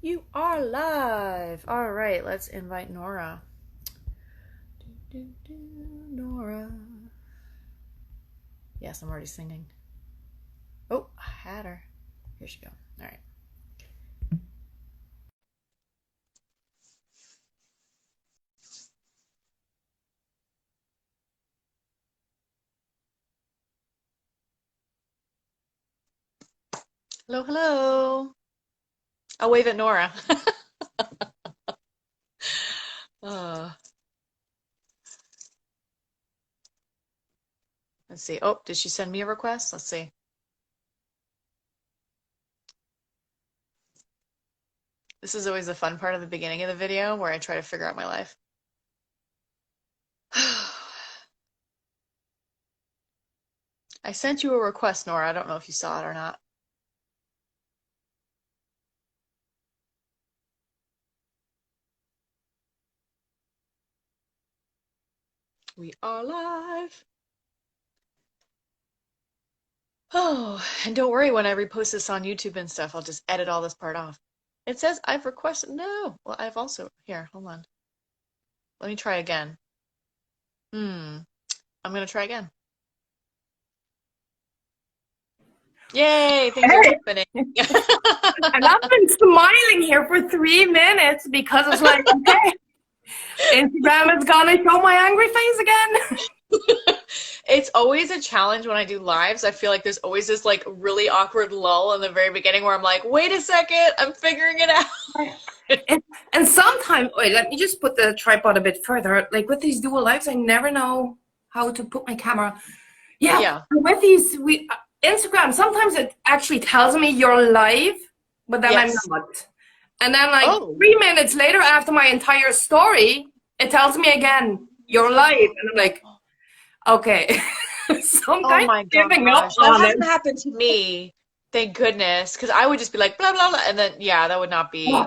You are live. All right, let's invite Nora. Nora. Yes, I'm already singing. Oh, I had her. Here she go. All right. Hello, hello. I'll wave at Nora. uh, let's see. Oh, did she send me a request? Let's see. This is always the fun part of the beginning of the video where I try to figure out my life. I sent you a request, Nora. I don't know if you saw it or not. We are live. Oh, and don't worry when I repost this on YouTube and stuff, I'll just edit all this part off. It says I've requested. No. Well, I've also. Here, hold on. Let me try again. I'm going to try again. Yay, things are Hey, happening. and I've been smiling here for 3 minutes because it's like, okay, Instagram is gonna show my angry face again. It's always a challenge when I do lives. I feel like there's always this like really awkward lull in the very beginning where I'm like, wait a second, I'm figuring it out. And sometimes, wait, let me just put the tripod a bit further. Like with these dual lives, I never know how to put my camera. Yeah, with these, Instagram, sometimes it actually tells me you're live, but then I'm Yes. not. And then like Oh. 3 minutes later after my entire story, it tells me again, you're live. And I'm like, okay. So I'm Oh kind my of giving up gosh. That on it. hasn't happened to me. Thank goodness. Because I would just be like, blah, blah, blah. And then, yeah, that would not be.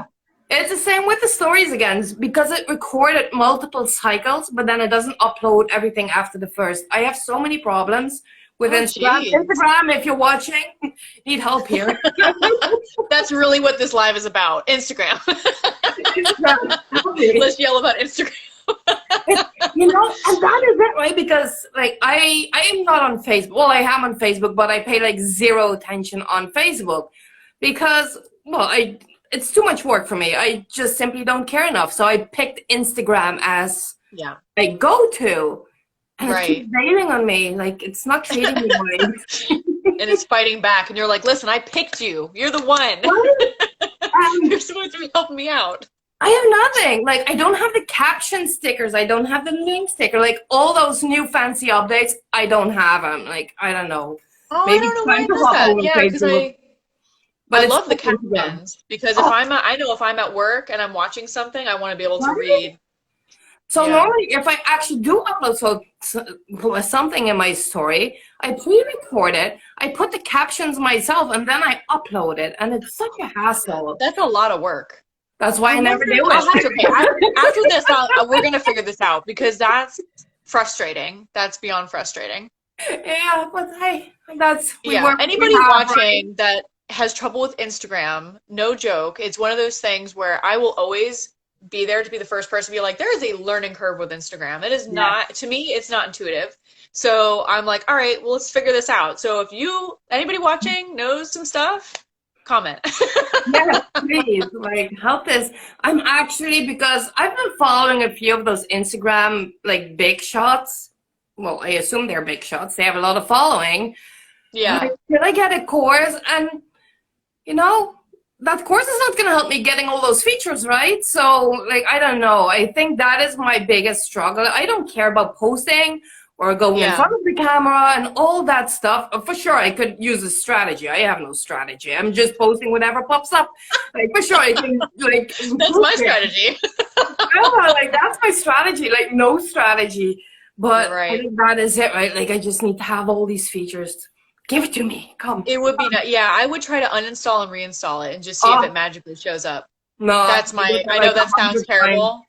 It's the same with the stories again, because it recorded multiple cycles, but then it doesn't upload everything after the first. I have so many problems with Oh, Instagram. geez. Instagram, if you're watching, need help here. That's really what this live is about. Instagram. Instagram, help me. Let's yell about Instagram. You know, and that is it, right? Because like I am not on Facebook. Well, I am on Facebook, but I pay like zero attention on Facebook because it's too much work for me. I just simply don't care enough. So I picked Instagram as Yeah. my go-to, and it Right. keeps bailing on me. Like it's not treating me right. And it's fighting back. And you're like, listen, I picked you. You're the one. You're supposed to be helping me out. I have nothing. Like, I don't have the caption stickers. I don't have the link sticker. Like, all those new fancy updates, I don't have them. Like, I don't know. Oh, Maybe I don't know it's why time it to does hop that. over Yeah, because Facebook. I But it's love the Instagram. captions because if Oh, I know if I'm at work and I'm watching something, I want to be able to right? read. So Yeah. normally, if I actually do upload something in my story, I pre-record it, I put the captions myself, and then I upload it. And it's such a hassle. That's a lot of work. That's why I never do I'll have to, it. okay, after this, we're going to figure this out because that's frustrating. That's beyond frustrating. Yeah, but hey, we Yeah. work what we Anybody have, right? watching that has trouble with Instagram, no joke. It's one of those things where I will always be there to be the first person to be like, there is a learning curve with Instagram. It is not, to me, it's not intuitive. So I'm like, all right, well, let's figure this out. So if anybody watching knows some stuff, comment. Yes, please, like help this. I'm actually, because I've been following a few of those Instagram like big shots. Well, I assume they're big shots. They have a lot of following. Yeah. Like, did I get a course? And you know, that course is not gonna help me getting all those features, right? So like I don't know. I think that is my biggest struggle. I don't care about posting or going in Yeah. front of the camera and all that stuff. For sure, I could use a strategy. I have no strategy. I'm just posting whatever pops up. Like for sure, I can like. That's my strategy. Yeah, like that's my strategy. Like no strategy, but I Right. think that is it, right? Like I just need to have all these features. Give it to me. Come. It would be, yeah, I would try to uninstall and reinstall it and just see if it Oh magically shows up. no! That's I did my, that I know like that sounds 100 times. terrible.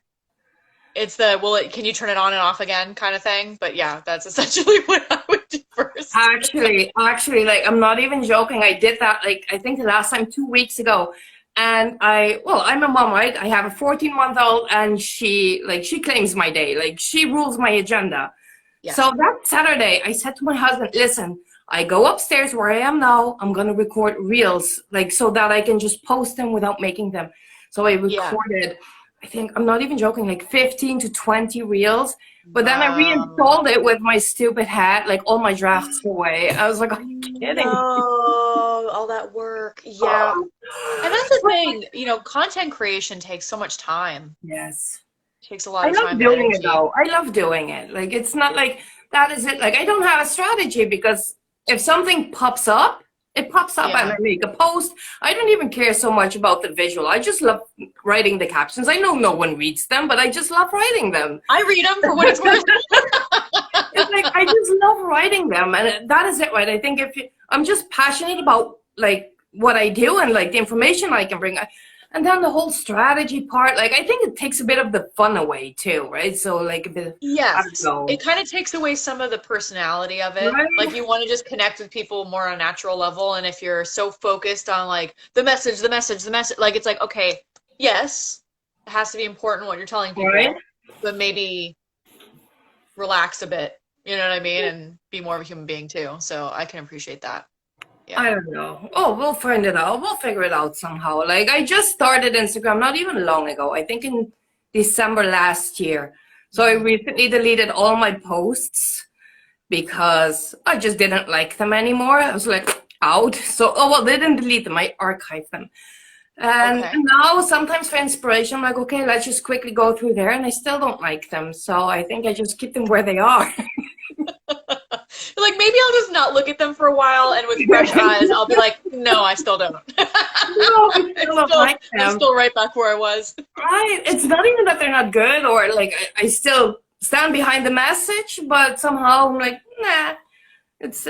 It's the, can you turn it on and off again kind of thing? But yeah, that's essentially what I would do first. Actually, like I'm not even joking. I did that like I think the last time 2 weeks ago. And I'm a mom, right? I have a 14-month-old, and she claims my day. Like, she rules my agenda. Yeah. So that Saturday, I said to my husband, listen, I go upstairs where I am now. I'm going to record reels, like, so that I can just post them without making them. So I recorded, I think, I'm not even joking, like 15 to 20 reels. But then I reinstalled it with my stupid hat, like all my drafts away. I was like, are you kidding? No, all that work. Yeah. And that's the thing, you know, content creation takes so much time. Yes. It takes a lot I of love time and doing energy. it though. I love doing it. Like, it's not like that is it. Like, I don't have a strategy, because if something pops up, it pops up and I make a post. I don't even care so much about the visual. I just love writing the captions. I know no one reads them, but I just love writing them. I read them for what it's worth. It's like, I just love writing them, and that is it, right? I think I'm just passionate about like what I do and like the information I can bring. And then the whole strategy part, like, I think it takes a bit of the fun away too, right? So like a bit of, Yes, it kind of takes away some of the personality of it. right? Like, you want to just connect with people more on a natural level. And if you're so focused on like the message, like, it's like, okay, yes, it has to be important what you're telling people, Right? but maybe relax a bit, you know what I mean? And be more of a human being too. So I can appreciate that. Yeah. I don't know. Oh, we'll find it out. We'll figure it out somehow. Like, I just started Instagram not even long ago. I think in December last year. So I recently deleted all my posts because I just didn't like them anymore. I was like, out. So, they didn't delete them. I archived them. And now sometimes for inspiration, I'm like, okay, let's just quickly go through there. And I still don't like them. So I think I just keep them where they are. Like, maybe I'll just not look at them for a while, and with fresh eyes, I'll be like, no, I still don't. No, I still don't like them. I'm still right back where I was. Right. It's not even that they're not good, or like I still stand behind the message, but somehow I'm like, nah, it's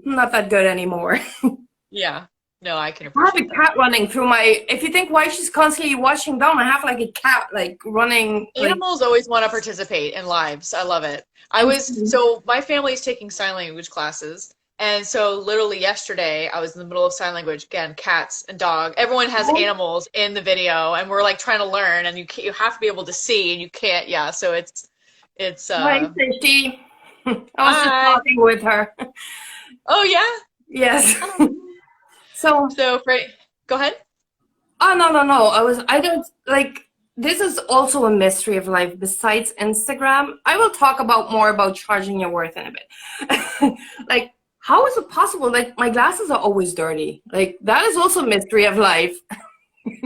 not that good anymore. Yeah. No, I can I have appreciate a cat running through my. If you think why she's constantly washing down, I have like a cat like running. Animals always want to participate in lives. I love it. So my family's taking sign language classes. And so literally yesterday, I was in the middle of sign language. Again, cats and dog. Everyone has animals in the video, and we're like trying to learn, and you have to be able to see, and you can't. Yeah, so it's. Hi, Fishy. I was just talking with her. Oh yeah. Yes. So go ahead. Oh, no. I don't like, this is also a mystery of life besides Instagram. I will talk more about charging your worth in a bit. Like, how is it possible? Like, my glasses are always dirty. Like, that is also a mystery of life.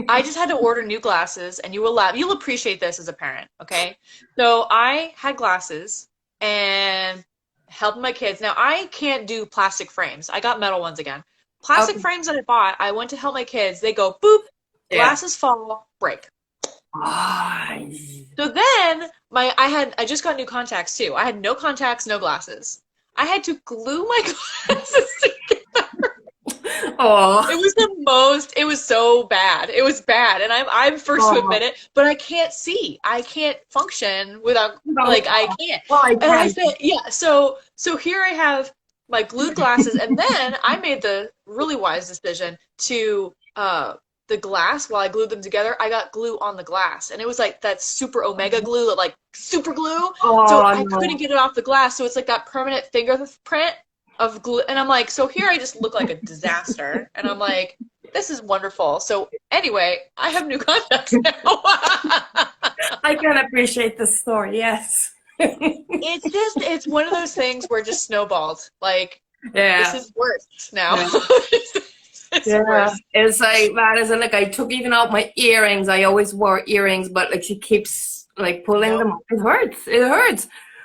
I just had to order new glasses, and you'll appreciate this as a parent, okay? So I had glasses and helping my kids. Now, I can't do plastic frames. I got metal ones again. Plastic frames that I bought, I went to help my kids. They go, boop, glasses fall, break. So then I just got new contacts too. I had no contacts, no glasses. I had to glue my glasses together. Oh, it was so bad. It was bad. And I'm first to admit it, but I can't see. I can't function without, I can't. Well, I and I said, yeah, so here I have my glued glasses, and then I made the really wise decision to the glass, while I glued them together, I got glue on the glass, and it was like that super omega glue, that like super glue. So I couldn't get it off the glass, so it's like that permanent fingerprint of glue. And I'm like, so here I just look like a disaster, and I'm like, this is wonderful. So anyway, I have new contacts now. I can appreciate the story. Yes. It's one of those things where it just snowballed. Like, this is worse now. Worse. It's like that, isn't like I took even out my earrings. I always wore earrings, but like she keeps like pulling them. It hurts.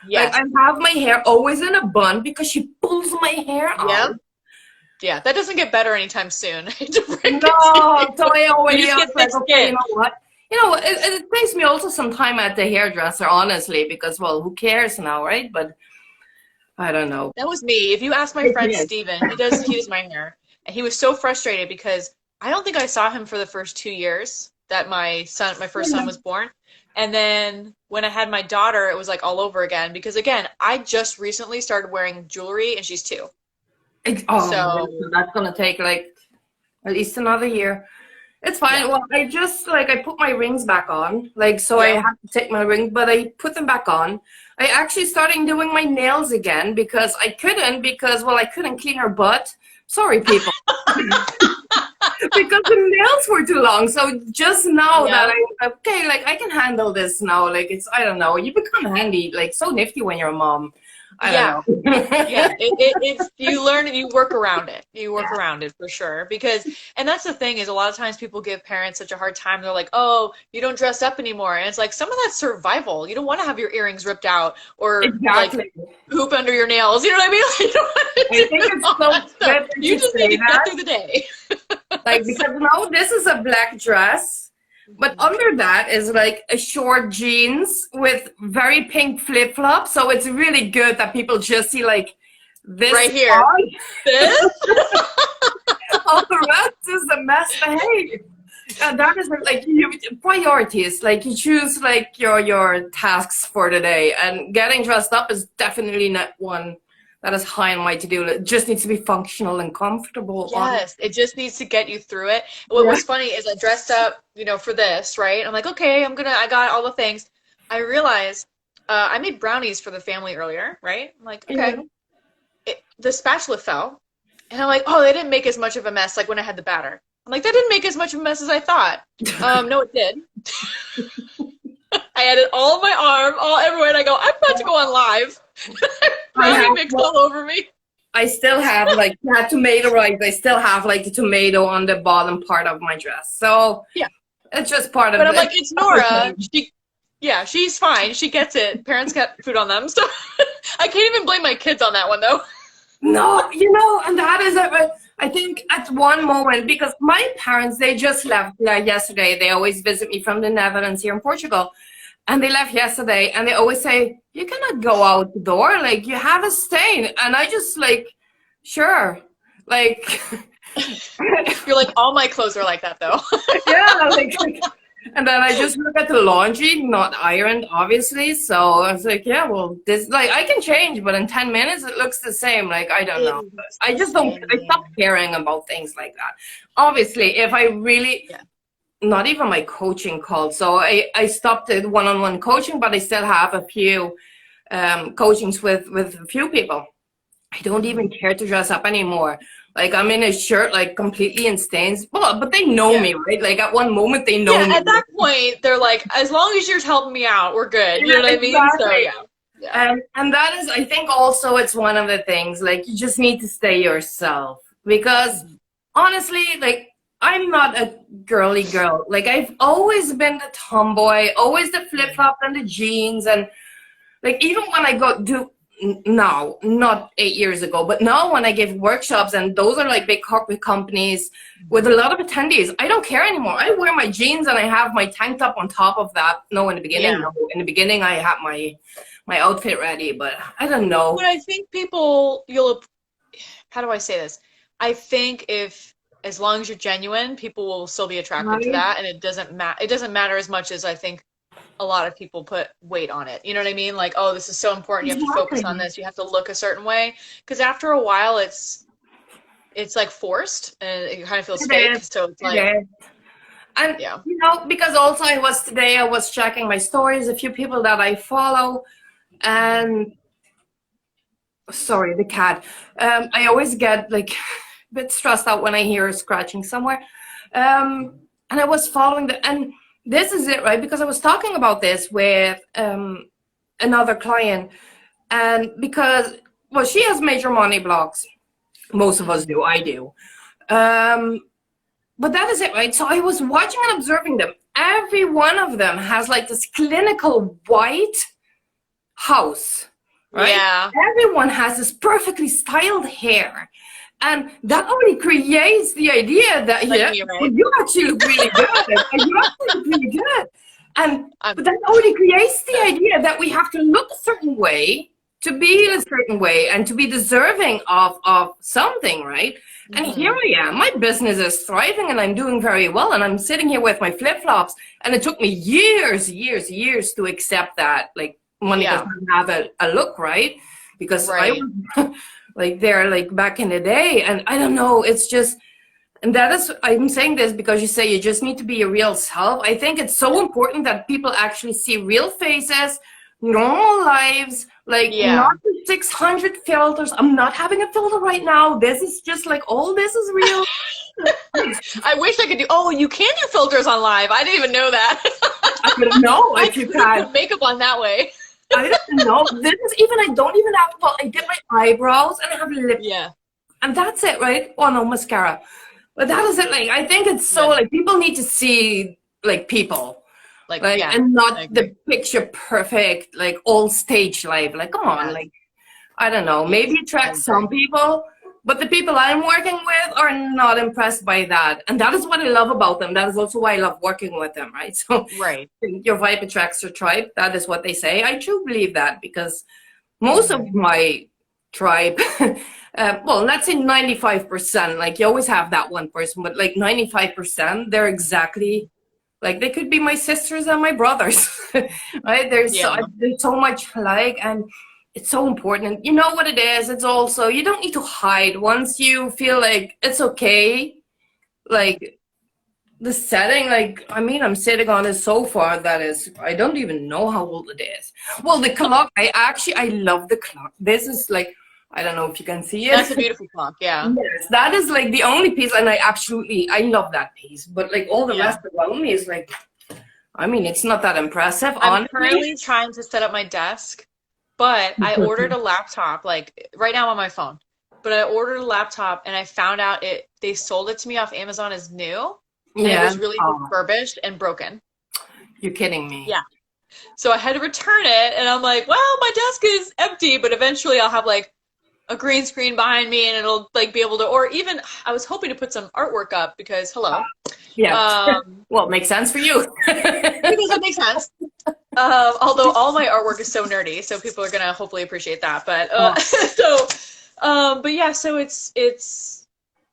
Yes. Like, I have my hair always in a bun because she pulls my hair out. Yeah, that doesn't get better anytime soon. So I always like, okay, you know what? It takes me also some time at the hairdresser, honestly, because, well, who cares now, right? But I don't know. That was me. If you ask my friend Steven, he does my hair. And he was so frustrated because I don't think I saw him for the first 2 years that my first son was born. And then when I had my daughter, it was like all over again because, again, I just recently started wearing jewelry and she's 2. So that's going to take like at least another year. It's fine. Yeah. Well, I just like I put my rings back on, like so I Yeah. have to take my ring, but I put them back on. I actually started doing my nails again because I couldn't I couldn't clean her butt. Sorry, people. Because the nails were too long. So just now that Yeah. I'm okay, like I can handle this now. Like it's I don't know. You become handy, like so nifty when you're a mom. I don't Yeah. know. Yeah, it's you learn and you work around it. You work around it for sure. Because, and that's the thing is a lot of times people give parents such a hard time. They're like, oh, you don't dress up anymore. And it's like some of that's survival. You don't want to have your earrings ripped out or like Exactly. poop under your nails. You know what I mean? Like, you don't want I to think do it's all so that stuff. good that You you just need say to get that. through the day. Like So, because now this is a black dress, but under that is like a short jeans with very pink flip flops. So it's really good that people just see like this right here. part. This? All the rest is a mess behaved. And that is like you priorities. Like you choose like your tasks for the day, and getting dressed up is definitely not one that is high on my to-do list. It just needs to be functional and comfortable. On Yes, it just needs to get you through it. What yeah. was funny is I dressed up, for this, right? I'm like, okay, I got all the things. I realized I made brownies for the family earlier, right? I'm like, okay. Yeah. The spatula fell, and I'm like, oh, they didn't make as much of a mess like when I had the batter. I'm like, that didn't make as much of a mess as I thought. No, it did. I had it all on my arm, all everywhere, and I go, I'm about to go on live. I Brownie have. mix all over me. I still have like that tomato rice. I still have like the tomato on the bottom part of my dress. So Yeah. it's just part of But I'm it. like, it's Nora. Yeah, she's fine. She gets it. Parents got food on them, so I can't even blame my kids on that one though. No, and that is it. I think at one moment, because my parents, they just left yesterday. They always visit me from the Netherlands here in Portugal. And they left yesterday, and they always say, you cannot go out the door. Like, you have a stain. And I just like, sure. Like, You're like, all my clothes are like that though. yeah, like, and then I just look at the laundry, not ironed, obviously. So I was like, yeah, well, this, like, I can change, but in 10 minutes, it looks the same. Like, I don't know. I just don't, I stopped caring about things like that. Obviously, if I really, Yeah. not even my coaching called. So I stopped the one-on-one coaching, but I still have a few coachings with a few people. I don't even care to dress up anymore. Like I'm in a shirt, like completely in stains. Well, but they know me, right? Like at one moment they know me. At that point, they're like, as long as you're helping me out, we're good. You know what I mean? So yeah. And that is, I think also it's one of the things, like you just need to stay yourself. Because honestly, like I'm not a girly girl. Like I've always been the tomboy, always the flip flop and the jeans, and like even when I go do now, not 8 years ago, but now when I give workshops, and those are like big corporate companies with a lot of attendees, I don't care anymore. I wear my jeans and I have my tank top on top of that. No, in the beginning, no. In the beginning, I had my outfit ready, but I don't know. But I think how do I say this? I think as long as you're genuine, people will still be attracted to that, and it doesn't matter as much as I think a lot of people put weight on it. You know what I mean? Like, oh, this is so important. You have to focus on this. You have to look a certain way. Because after a while, it's like forced, and it kind of feels fake. So it's like, and because also I was checking my stories, a few people that I follow, and sorry, the cat. I always get like a bit stressed out when I hear her scratching somewhere. And I was following and this is it, right? Because I was talking about this with another client, and because, well, she has major money blocks. Most of us do. I do. But that is it, right? So I was watching and observing them. Every one of them has like this clinical white house, right? Yeah. Everyone has this perfectly styled hair. And that already creates the idea that, well, you actually look really good. You actually look really good. And but that already creates the idea that we have to look a certain way to be a certain way and to be deserving of something, right? And here I am. My business is thriving and I'm doing very well. And I'm sitting here with my flip-flops. And it took me years to accept that, like, money doesn't have a look, right? Because I was like there, like back in the day. And I don't know, it's just, And that is, I'm saying this because you say you just need to be your real self. I think it's so important that people actually see real faces, normal lives, like Yeah. not the 600 filters. I'm not having a filter right now. This is just like, all this is real. I wish I could do. Oh, you can do filters on live. I didn't even know that. I don't know I if you couldn't can. put makeup on that way. I don't know. This is even, I don't even have, well, I did my eyebrows and I have lip, Yeah. and that's it, right? Oh no, mascara. But that is it. Like, I think it's so, Yeah. like, people need to see like people, Like, like, yeah, and I not agree. the picture perfect, like all stage life. Like, come on, Yes. like, I don't know. Yes. Maybe it I attracts agree. some people, but the people I'm working with are not impressed by that. And that is what I love about them. That is also why I love working with them, right? So Right. your vibe attracts your tribe. That is what they say. I do believe that, because most of my tribe, well, let's say 95%, like, you always have that one person, but like 95%, they're exactly like, they could be my sisters and my brothers, right? Yeah. There's so much like, and it's so important. You know what it is? It's also, you don't need to hide once you feel like it's okay. Like, the setting, like, I mean, I'm sitting on a sofa that is, I don't even know how old it is. Well, the clock, I love the clock. This is like, I don't know if you can see That's it. a beautiful clock. Yeah. Yes, that is like the only piece, and I love that piece. But like, all the Yeah. rest around me is like, I mean, it's not that impressive, I'm honestly. currently trying to set up my desk, but I ordered a laptop, like right now on my phone. But I ordered a laptop and I found out they sold it to me off Amazon as new, and it Yeah. was really Oh, refurbished and broken. you're kidding me. Yeah. So I had to return it, and I'm like, well, my desk is empty, but eventually I'll have like a green screen behind me and it'll like be able to, or even I was hoping to put some artwork up because hello. Yeah. Um, Well, it makes sense for you. because it makes sense. Although all my artwork is so nerdy, so people are gonna hopefully appreciate that. But Oh, but yeah, so it's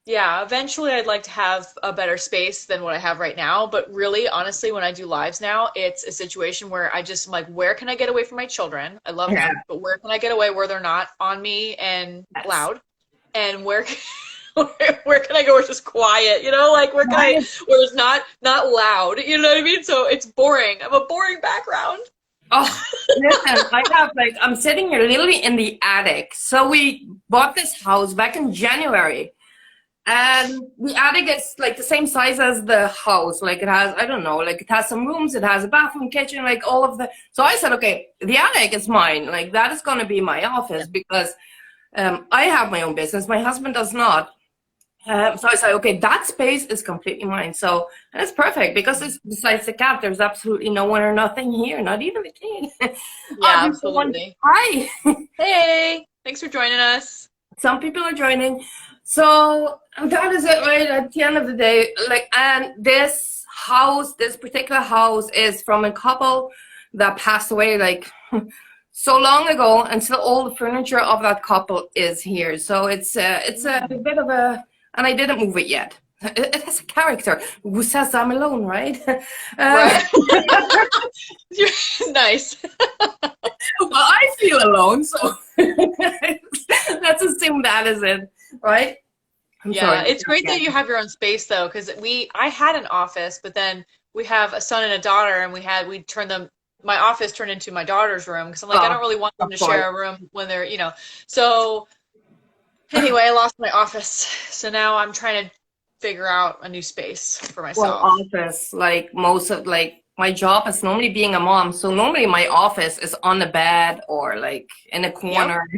yeah. Eventually, I'd like to have a better space than what I have right now. But really, honestly, when I do lives now, it's a situation where I just am like, where can I get away from my children? I love yeah. them, but where can I get away where they're not on me and Yes. loud? And where can I go where it's just quiet? You know, like where can I Right. where it's not loud? You know what I mean? So it's boring. I have a boring background. Oh, listen, I'm sitting here literally in the attic. So we bought this house back in January. And the attic is like the same size as the house. Like, it has, I don't know, like, it has some rooms, it has a bathroom, kitchen, like all of the. So I said, okay, the attic is mine. Like, that is going to be my office, because I have my own business. My husband does not. So I said, okay, that space is completely mine. So, and it's perfect, because it's, besides the cat, there's absolutely no one or nothing here, not even the king. Oh, Yeah, there's the one. absolutely. Hi. Hey, thanks for joining us. Some people are joining. So that is it, right? At the end of the day, like, and this house, this particular house, is from a couple that passed away like so long ago, and still all the furniture of that couple is here. So it's a bit of a, and I didn't move it yet. It has a character. Who says I'm alone, right? Right. Nice. Well, I feel alone, so let's assume that is it, right? I'm Yeah, sorry. it's great that you have your own space though, because I had an office, but then we have a son and a daughter, and we turned them. My office turned into my daughter's room because I'm like, I Oh, don't really want them of to course. share a room when they're, So anyway, I lost my office, so now I'm trying to figure out a new space for Well, myself. office, like, most of, like, my job is normally being a mom, so normally my office is on the bed or like in a Yep. corner.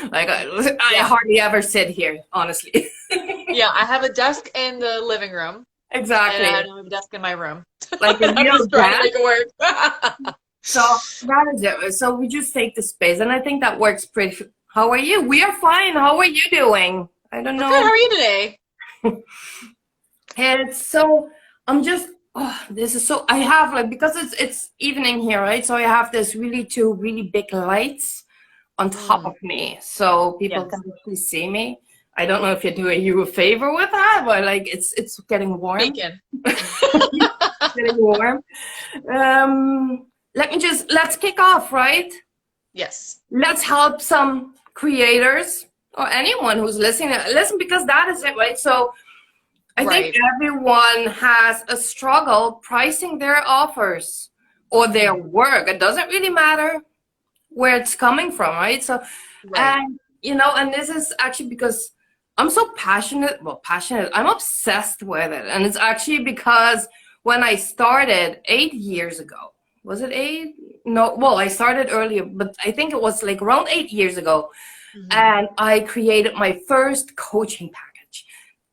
Like, I Yeah. hardly ever sit here, honestly. Yeah, I have a desk in the living room, and I Exactly. have a desk in my room. Like a And I'm real just trying to dad. make it work. So that is it. So we just take the space, and I think that works pretty. How are you? We are fine. How are you doing? I don't We're good. How know. are you today? And so I'm just, oh, this is so, I have, like, because it's evening here, right? So I have this two really big lights on top of me, so people Yes. can actually see me. I don't know if you're doing you a favor with that, but like, it's getting warm. Bacon. Getting warm. Let's kick off, right? Yes. Let's help some creators or anyone who's listening. Listen, because that is it, right? So I think Right. everyone has a struggle pricing their offers or their Mhm. work. It doesn't really matter where it's coming from, right? So, Right. and and this is actually because I'm so passionate. Well, passionate. I'm obsessed with it, and it's actually because when I started 8 years ago, was it eight? No, well, I started earlier, but I think it was like around 8 years ago, Hmm. and I created my first coaching package.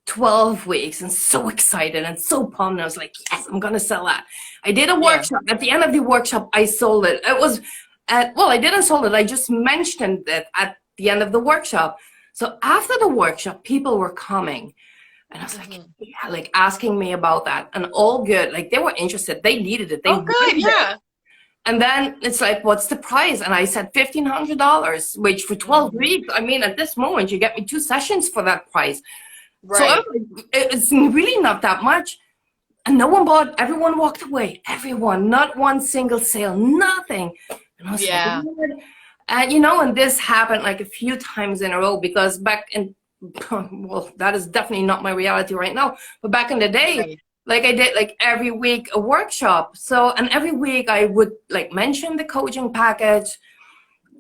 12 weeks and so excited and so pumped. I was like, yes, I'm going to sell that. I did a Yeah. workshop. At the end of the workshop, I sold it. It was well, I didn't sold it. I just mentioned it at the end of the workshop. So after the workshop, people were coming and I was like, Hmm. yeah, like asking me about that and all good. Like they were interested. They needed it. They Oh, good. wanted it. Yeah. And then it's like, what's the price? And I said $1,500, which for 12 Hmm. weeks, I mean, at this moment, you get me 2 sessions for that price. So I was Right. like, it's really not that much. And no one bought, everyone walked away. Everyone, not one single sale, nothing. And I was like, Yeah. what? And and this happened like a few times in a row because back in, well, that is definitely not my reality right now. But back in the day, Right. like I did like every week a workshop. So, and every week I would like mention the coaching package,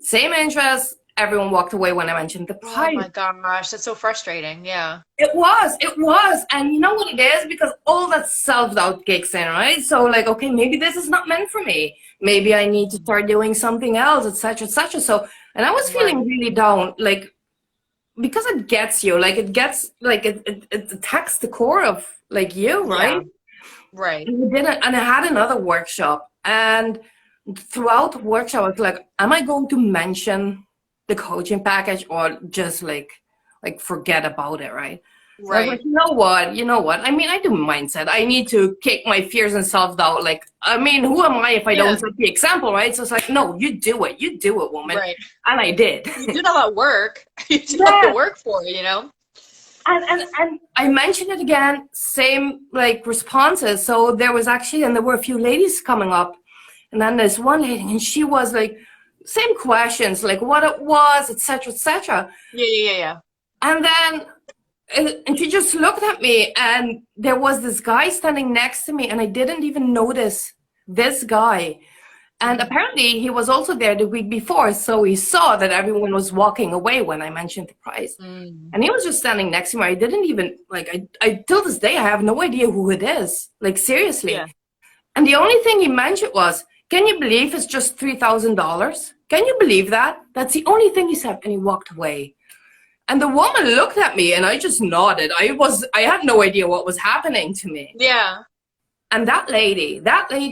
same interest. Everyone walked away when I mentioned the Oh price. my gosh, that's so frustrating. Yeah. It was. And you know what it is? Because all that self-doubt kicks in, right? So like, okay, maybe this is not meant for me. Maybe I need to Mhm. start doing something else, etc., etc. So, and I was feeling Right. really down, like, because it gets you, like, it gets, like, it attacks the core of, like, you, right? Yeah. Right. And and I had another workshop, and throughout the workshop, I was like, am I going to mention the coaching package or just like forget about it, right? And I was like, Right. you know what? I mean, I do mindset. I need to kick my fears and self-doubt. Like, I mean, who am I if I don't Yeah. set the example, right? So it's like, no, you do it. You do it, woman. Right. And I did. You did all that work. You did all the Yeah. work for it, you know? And I mentioned it again, same like responses. So there was actually, and there were a few ladies coming up. And then there's one lady, and she was like, same questions, like what it was, etc., etc. Yeah, yeah, yeah, yeah. And then, and she just looked at me, and there was this guy standing next to me, and I didn't even notice this guy. And Hmm. apparently, he was also there the week before, so he saw that everyone was walking away when I mentioned the price. Mm. And he was just standing next to me. I didn't even like. I till this day, I have no idea who it is. Like seriously. Yeah. And the only thing he mentioned was, can you believe it's just $3,000? Can you believe that? That's the only thing he said. And he walked away. And the woman looked at me and I just nodded. I had no idea what was happening to me. Yeah. And that lady,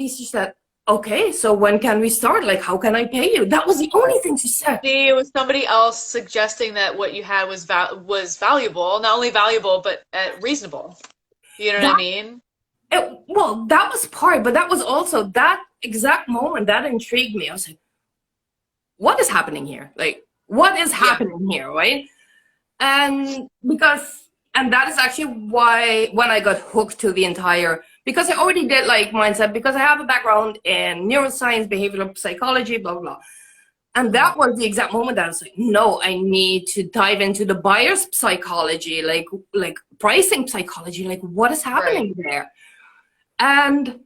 she said, okay, so when can we start? Like, how can I pay you? That was the only thing she said. See, it was somebody else suggesting that what you had was valuable, not only valuable, but reasonable. You know what I That, mean? well, that was part, but that was also that exact moment that intrigued me. I was like, what is happening here? Like, what is Yeah. happening here, right? And that is actually why when I got hooked to the entire, because I already did like mindset, because I have a background in neuroscience, behavioral psychology, blah blah blah. And Hmm. that was the exact moment that I was like, no, I need to dive into the buyer's psychology, like pricing psychology, like what is Right. happening there. And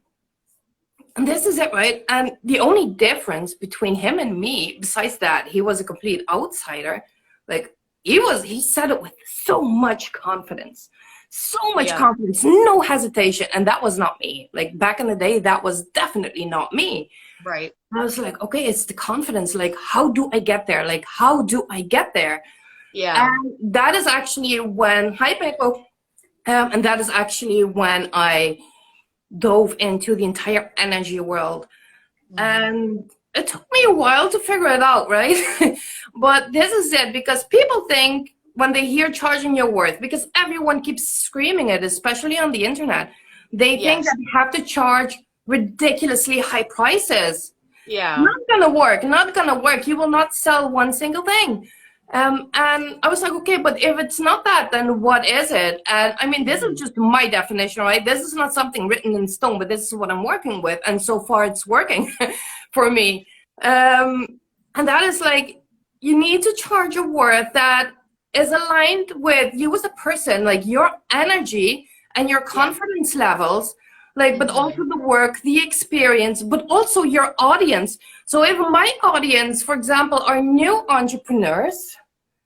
and this is it, right? And the only difference between him and me, besides that he was a complete outsider, like he said it with so much confidence. So much Yeah. confidence, no hesitation. And that was not me. Like back in the day, that was definitely not me. Right. I was like, okay, it's the confidence. Like, how do I get there? Like, how do I get there? Yeah. And that is actually when, hi, Peco. And that is actually when I dove into the entire energy world. Hmm. And it took me a while to figure it out, right? But this is it, because people think when they hear charging your worth, because everyone keeps screaming it, especially on the internet, they think that Yes. you have to charge ridiculously high prices. Yeah. Not gonna work, not gonna work. You will not sell one single thing. And I was like, okay, but if it's not that, then what is it? And I mean, this Hmm. is just my definition, right? This is not something written in stone, but this is what I'm working with. And so far it's working for me. And that is like, you need to charge a worth that is aligned with you as a person, like your energy and your confidence levels, like, but also the work, the experience, but also your audience. So if my audience, for example, are new entrepreneurs,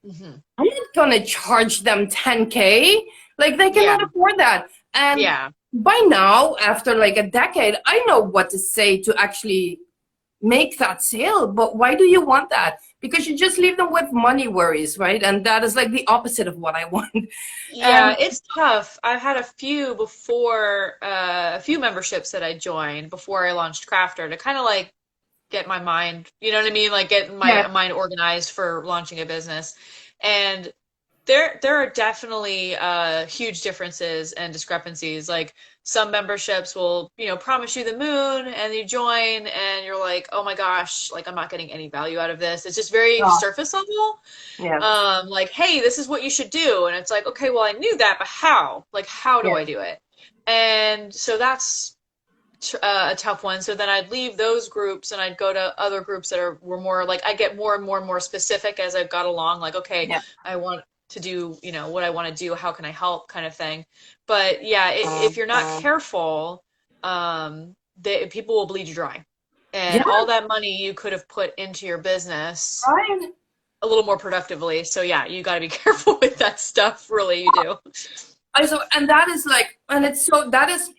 I'm not gonna charge them 10K. Like, they cannot afford that. And by now, after like a decade, I know what to say to actually make that sale. But why do you want that? Because you just leave them with money worries, right? And that is like the opposite of what I want. Yeah, it's tough. I've had a few before, a few memberships that I joined before I launched Crafter to kind of like get my mind, you know what I mean? Like get my mind organized for launching a business. And there are definitely huge differences and discrepancies. Like some memberships will, you know, promise you the moon and you join and you're like, oh my gosh, like I'm not getting any value out of this. It's just very surface level. Like, hey, this is what you should do. And it's like, okay, well, I knew that, but how? Like, how do I do it? And so that's a tough one. So then I'd leave those groups and I'd go to other groups that were more like, I get more and more and more specific as I've got along. Like, okay, I want to do, you know, what I want to do. How can I help, kind of thing. But yeah, if you're not careful, people will bleed you dry. And all that money you could have put into your business a little more productively. So yeah, you got to be careful with that stuff. Really, you do. And that is like, and it's so, that is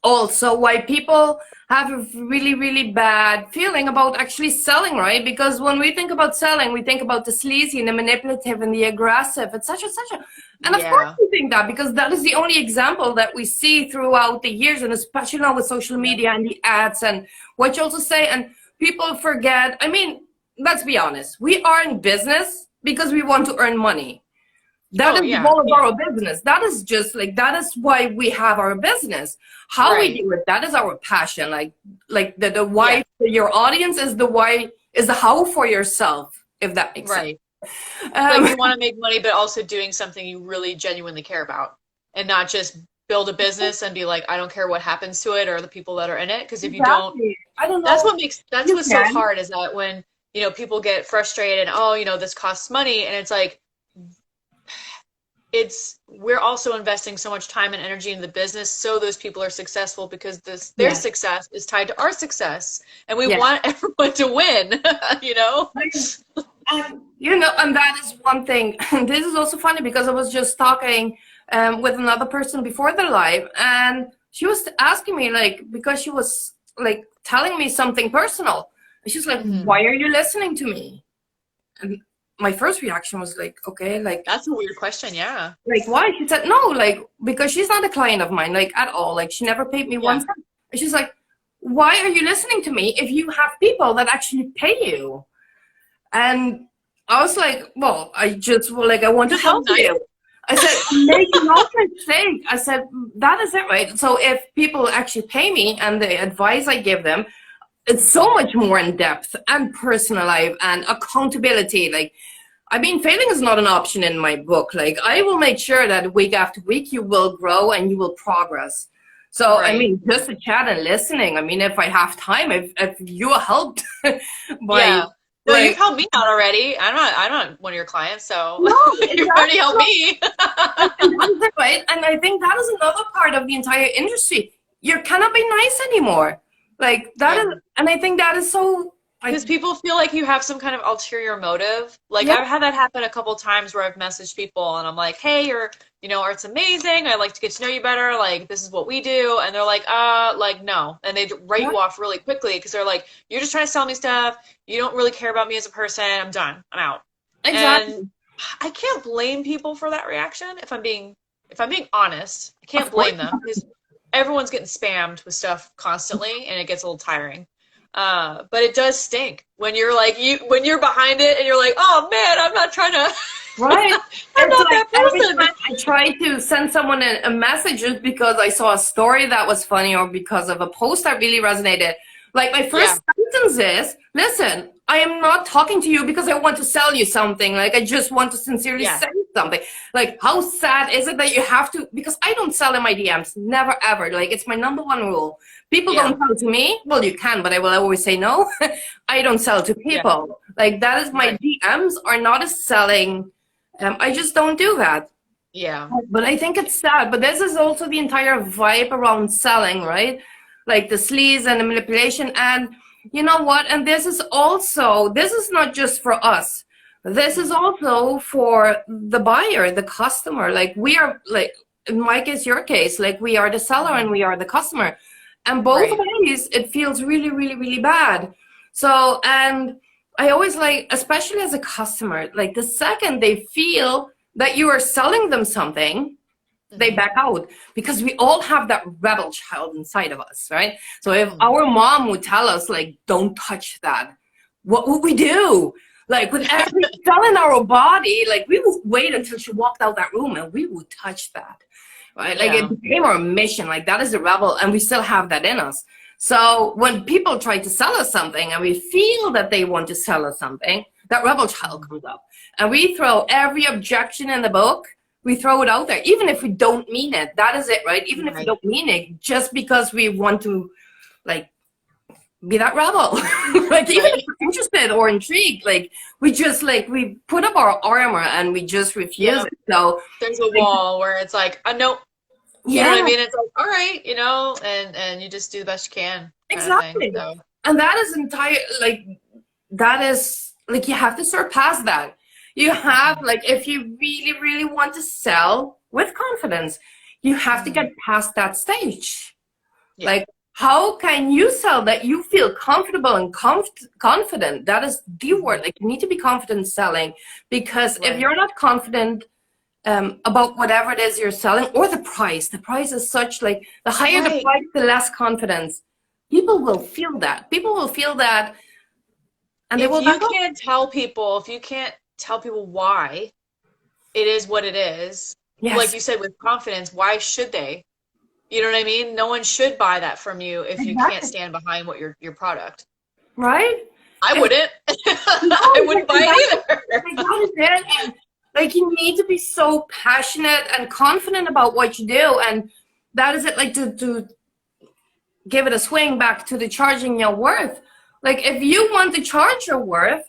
also why people have a really, really bad feeling about actually selling, right? Because when we think about selling, we think about the sleazy and the manipulative and the aggressive, etc., etc. And of course we think that because that is the only example that we see throughout the years, and especially now with social media and the ads and what you also say. And people forget, I mean, let's be honest, we are in business because we want to earn money. That is the goal of our business. That is just like, that is why we have our business. How we do it, that is our passion. Like the why for your audience is the why, is the how for yourself, if that makes sense. Like you want to make money, but also doing something you really genuinely care about, and not just build a business and be like, I don't care what happens to it or the people that are in it. Because if you don't, I don't know. That's what's so hard, is that when, you know, people get frustrated and, oh, you know, this costs money, and it's like, we're also investing so much time and energy in the business so those people are successful, because their success is tied to our success, and we want everyone to win. You know. You know, and that is one thing. This is also funny because I was just talking with another person before the live, and she was asking me, like, because she was like telling me something personal, and she's like, why are you listening to me? And my first reaction was like, okay, like, that's a weird question. Like, why? She said, no, like, because she's not a client of mine, like, at all. Like, she never paid me one cent. And she's like, why are you listening to me if you have people that actually pay you? And I was like, well, I want to help you. I said, make no mistake. I said, that is it, right? So if people actually pay me and the advice I give them, it's so much more in depth and personalized and accountability. Like, I mean, failing is not an option in my book. Like, I will make sure that week after week you will grow and you will progress. So, I mean, just the chat and listening. I mean, if I have time, if you helped by, well, you've helped me out already. I'm not one of your clients, so no, you've already helped me. Right? And I think that is another part of the entire industry. You cannot be nice anymore. Like that is, and I think that is so, because people feel like you have some kind of ulterior motive. Like I've had that happen a couple times where I've messaged people and I'm like, hey, art's amazing. I'd like to get to know you better. Like, this is what we do. And they're like, no. And they write you off really quickly because they're like, you're just trying to sell me stuff. You don't really care about me as a person. I'm done. I'm out. Exactly. And I can't blame people for that reaction. If I'm being honest, I can't blame them, because everyone's getting spammed with stuff constantly and it gets a little tiring. But it does stink when you're like, when you're behind it and you're like, oh man, I'm not trying to. Right. I'm not that person. I tried to send someone a message just because I saw a story that was funny or because of a post that really resonated. Like, my first sentence is, listen, I am not talking to you because I want to sell you something. Like, I just want to sincerely say something. Like, how sad is it that you have to, because I don't sell in my DMs, never ever. Like, it's my number one rule. People don't sell to me. Well, you can, but I will always say no. I don't sell to people. Like, that is my DMs are not a selling. I just don't do that. Yeah. But I think it's sad. But this is also the entire vibe around selling, right? Like the sleaze and the manipulation. And you know what? And this is not just for us. This is also for the buyer, the customer. Like we are, like in my case, your case, like we are the seller and we are the customer. And both Right. ways, it feels really, really, really bad. So, and I always like, especially as a customer, like the second they feel that you are selling them something, they back out, because we all have that rebel child inside of us, right? So if our mom would tell us, like, don't touch that, what would we do? Like, with every cell in our body, like, we would wait until she walked out that room and we would touch that, right? Like, Yeah. it became our mission. Like, that is a rebel, and we still have that in us. So when people try to sell us something and we feel that they want to sell us something, that rebel child comes up. And we throw every objection in the book, we throw it out there, even if we don't mean it. That is it, right? Even if we don't mean it, just because we want to, like, be that rebel. Like, even if we're interested or intrigued, like, we just, like, we put up our armor and we just refuse it. So there's a wall where it's like, no. You know what I mean? It's like, all right, you know, and you just do the best you can. Exactly. So. And that is like, you have to surpass that. You have, like, if you really, really want to sell with confidence, you have to get past that stage. Yeah. Like, how can you sell that you feel comfortable and confident? That is the word. Like, you need to be confident selling, because if you're not confident about whatever it is you're selling, or the price is such, like, the higher the price, the less confidence. People will feel that. People will feel that. And if you can't tell people why it is what it is, like you said, with confidence, why should they? You know what I mean? No one should buy that from you if you can't stand behind what your product. Right? I wouldn't. I wouldn't buy it either. And, like, you need to be so passionate and confident about what you do. And that is it, like, to give it a swing back to the charging your worth. Like, if you want to charge your worth,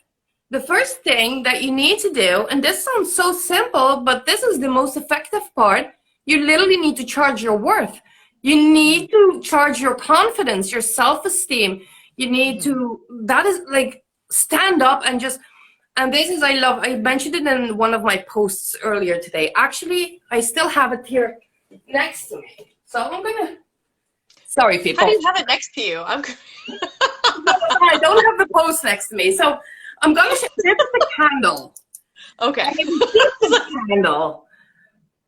the first thing that you need to do, and this sounds so simple, but this is the most effective part, you literally need to charge your worth. You need to charge your confidence, your self-esteem. You need to, that is, like, stand up and just, and this is, I mentioned it in one of my posts earlier today. Actually, I still have it here next to me. So I'm gonna, sorry people. How do you have it next to you? I don't have the post next to me. So I'm gonna show, this is the candle. Okay. This is the candle.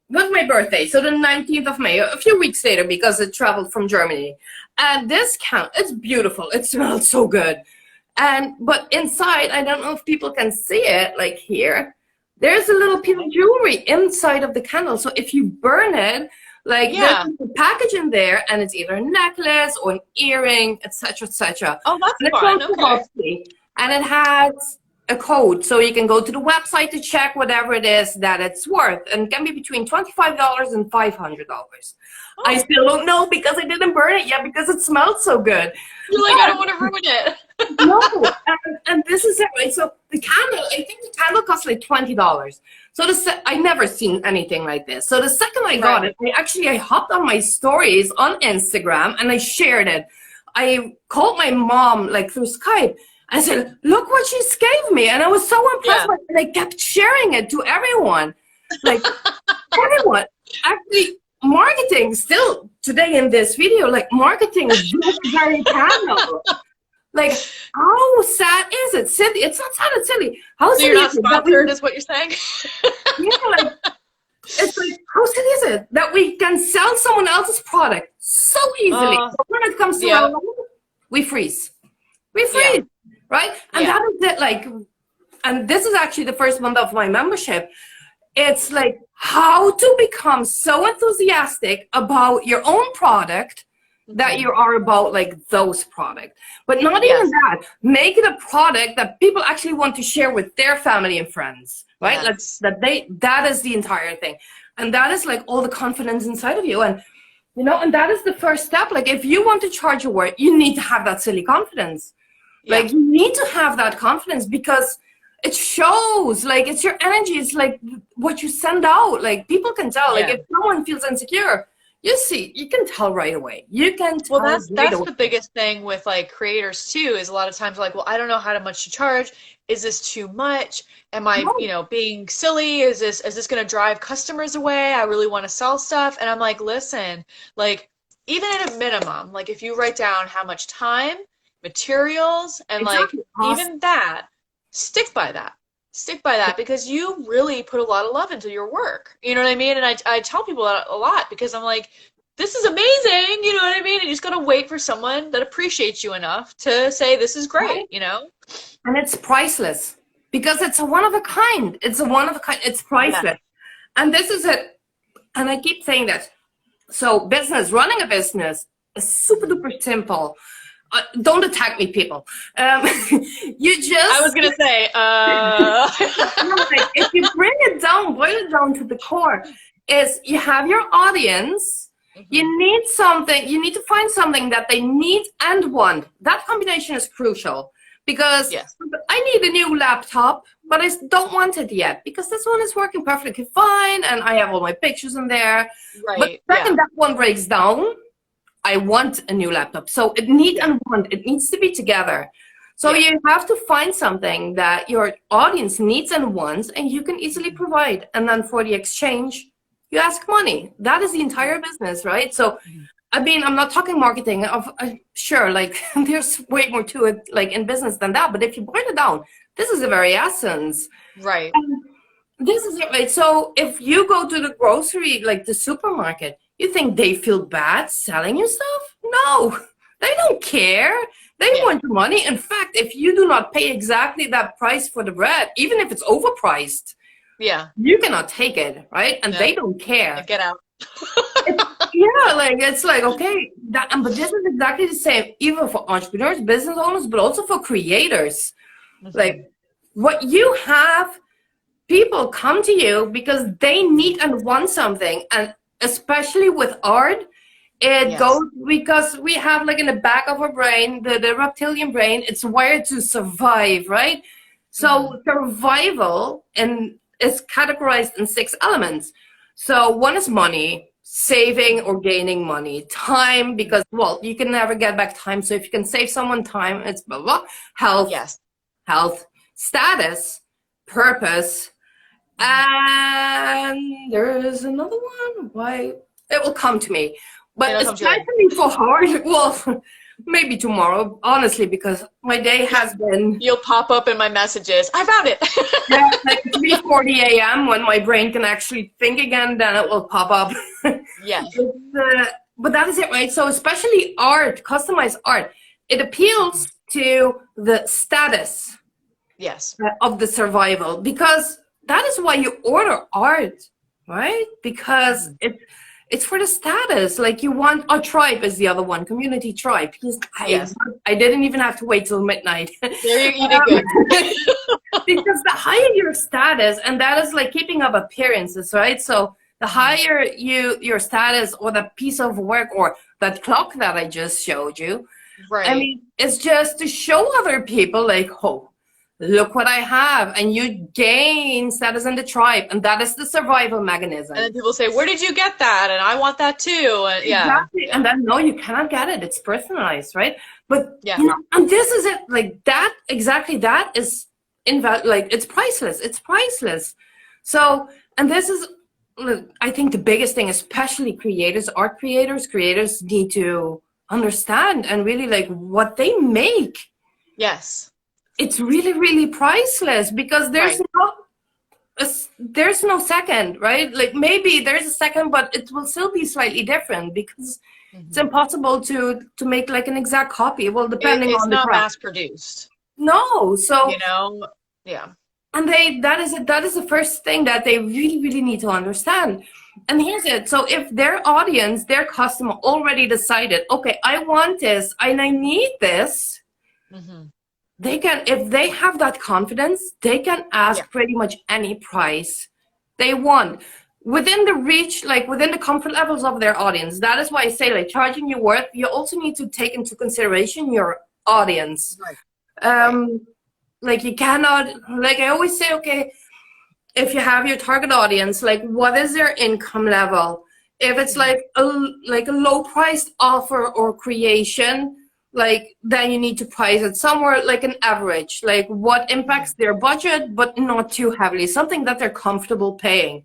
It was my birthday, so the 19th of May, a few weeks later, because it traveled from Germany. And this candle, it's beautiful. It smells so good. But inside, I don't know if people can see it, like here, there's a little piece of jewelry inside of the candle. So if you burn it, like, there's a package in there, and it's either a necklace or an earring, etc., etc. Oh, that's fun. Okay. And it has a code, so you can go to the website to check whatever it is that it's worth, and it can be between $25 and $500. Oh. I still don't know, because I didn't burn it yet, because it smelled so good. You're like, I don't want to ruin it. No, and this is it, right? So the candle, I think the candle costs like $20. So I never seen anything like this. So the second I got it, I hopped on my stories on Instagram and I shared it. I called my mom, like, through Skype. I said, look what she gave me. And I was so impressed by it. And I kept sharing it to everyone. Like, everyone. Actually, marketing still today in this video, like, marketing is this very candle. Like, how sad is it? Silly. It's not sad, it's silly. How silly you're not sponsored, is what you're saying? Yeah, like, it's like, how silly is it that we can sell someone else's product so easily? But when it comes to our own, we freeze. We freeze. Right? And that is it, like, and this is actually the first month of my membership. It's like, how to become so enthusiastic about your own product that you are about, like, those products. But not even that. Make it a product that people actually want to share with their family and friends, right? Yes. That is the entire thing. And that is, like, all the confidence inside of you. And, you know, and that is the first step. Like, if you want to charge your worth, you need to have that silly confidence. Like, you need to have that confidence, because it shows, like, it's your energy. It's like what you send out. Like, people can tell. Like, if someone feels insecure, you can tell right away. You can Well, tell right that's away. the biggest thing with like creators too, is a lot of times like, well, I don't know how much to charge. Is this too much? Am I, No, being silly? Is this going to drive customers away? I really want to sell stuff. And I'm like, listen, like even at a minimum, like if you write down how much time, materials, and like exactly. even that, stick by that. Stick by that because you really put a lot of love into your work. You know what I mean? And I tell people that a lot because I'm like, this is amazing, you know what I mean? And you just gotta wait for someone that appreciates you enough to say this is great, you know? And it's priceless because it's a one of a kind. It's a one of a kind. It's Yeah. priceless. And this is it. And I keep saying that. So running a business is super duper simple. Don't attack me, people. You just. I was gonna say, Like, if you bring it down, boil it down to the core, is you have your audience. You need something. You need to find something that they need and want. That combination is crucial because yes. I need a new laptop, but I don't want it yet because this one is working perfectly fine and I have all my pictures in there. Right. But second that one breaks down, I want a new laptop. So it needs and want. It needs to be together. So you have to find something that your audience needs and wants, and you can easily provide. And then for the exchange, you ask money. That is the entire business, right? So, I mean, I'm not talking marketing. Sure, like there's way more to it, like in business than that. But if you boil it down, this is the very essence. Right. And this is it, right? So if you go to the grocery, like the supermarket, you think they feel bad selling you stuff? No, they don't care. They want your money. In fact, if you do not pay exactly that price for the bread, even if it's overpriced, you cannot take it, right? And they don't care. Get out. Like it's like, okay, but this is exactly the same, even for entrepreneurs, business owners, but also for creators. Like what you have, people come to you because they need and want something, and especially with art. It goes because we have, like, in the back of our brain, the reptilian brain, it's wired to survive, right? So survival is categorized in 6 elements. So one is money, saving or gaining money. Time, because, well, you can never get back time. So if you can save someone time, it's blah, blah. Health, status, purpose, and there's another one. Why? It will come to me. But it's time for me for hard. Well, maybe tomorrow, honestly, because my day has been. You'll pop up in my messages. I found it. Like 3:40 a.m. when my brain can actually think again, then it will pop up. Yes. But that is it, right? So especially art, customized art, it appeals to the status. Yes. Of the survival, because that is why you order art, right? Because it's for the status. Like, you want a tribe is the other one, community tribe. I didn't even have to wait till midnight. You did good. Because the higher your status, and that is like keeping up appearances, right? So the higher your status, or that piece of work, or that clock that I just showed you, right? I mean, it's just to show other people, like, oh, look what I have, and you gain status in the tribe, and that is the survival mechanism. And then people say, "Where did you get that?" And I want that too. And exactly. And then no, you cannot get it. It's personalized, right? But and this is it. Like that, exactly. That is like it's priceless. It's priceless. So, and this is, I think, the biggest thing, especially creators, art creators need to understand and really like what they make. Yes. It's really, really priceless, because there's no second, right? Like, maybe there's a second, but it will still be slightly different, because it's impossible to make like an exact copy. Well, depending on the it's not mass produced. No, so and that is the first thing that they really, really need to understand. And here's it. So if their audience, their customer already decided, okay, I want this and I need this, they can, if they have that confidence, they can ask pretty much any price they want within the reach, like within the comfort levels of their audience. That is why I say, like, charging your worth, you also need to take into consideration your audience. Like you cannot, like I always say, okay, if you have your target audience, like what is their income level? If it's like a low priced offer or creation, like then you need to price it somewhere like an average, like what impacts their budget but not too heavily, something that they're comfortable paying.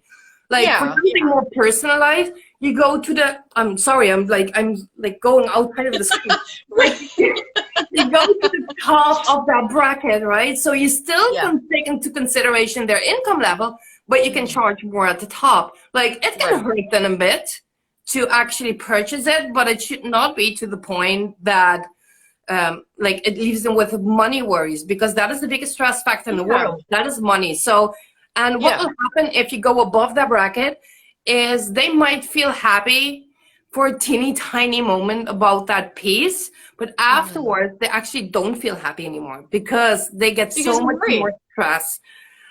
Like for something more personalized, you go to the, I'm sorry, I'm like going outside of the screen. Like you go to the top of that bracket, right? So you still can take into consideration their income level, but you can charge more at the top. Like it can hurt them a bit to actually purchase it, but it should not be to the point that like it leaves them with money worries, because that is the biggest stress factor in the world. That is money. So, and what will happen if you go above that bracket is they might feel happy for a teeny tiny moment about that piece, but afterwards they actually don't feel happy anymore because they get so much more stress.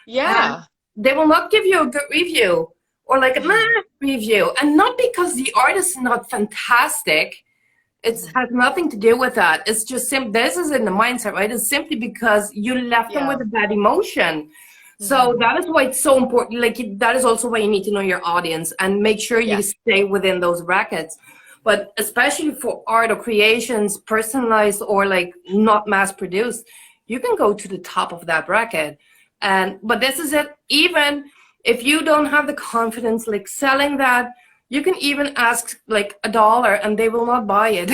Yeah. And they will not give you a good review or like a review. And not because the art is not fantastic. It has nothing to do with that. It's just this is in the mindset, right? It's simply because you left them with a bad emotion. So that is why it's so important. Like that is also why you need to know your audience and make sure you stay within those brackets. But especially for art or creations, personalized or like not mass produced, you can go to the top of that bracket. But this is it. Even if you don't have the confidence, like selling that, you can even ask like $1 and they will not buy it.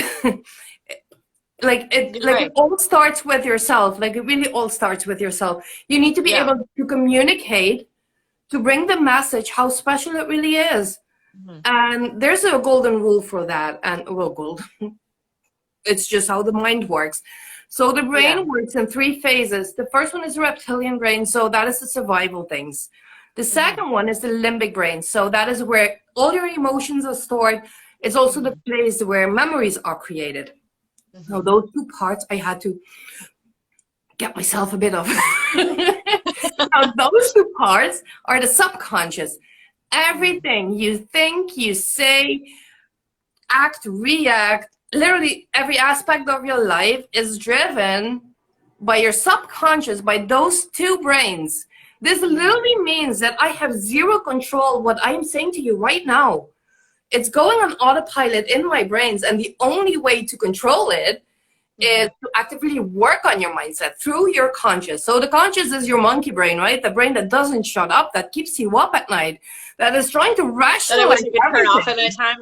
It all starts with yourself. Like it really all starts with yourself. You need to be able to communicate, to bring the message how special it really is. And there's a golden rule for that. And it's just how the mind works. So the brain works in 3 phases. The first one is the reptilian brain. So that is the survival things. The second one is the limbic brain. So that is where all your emotions are stored. It's also the place where memories are created. So those 2 parts I had to get myself a bit of. Now, those 2 parts are the subconscious. Everything you think, you say, act, react, literally every aspect of your life is driven by your subconscious, by those 2 brains. This literally means that I have 0 control what I'm saying to you right now. It's going on autopilot in my brains, and the only way to control it is to actively work on your mindset through your conscious. So the conscious is your monkey brain, right? The brain that doesn't shut up, that keeps you up at night, that is trying to rationalize that it was turn off at any time.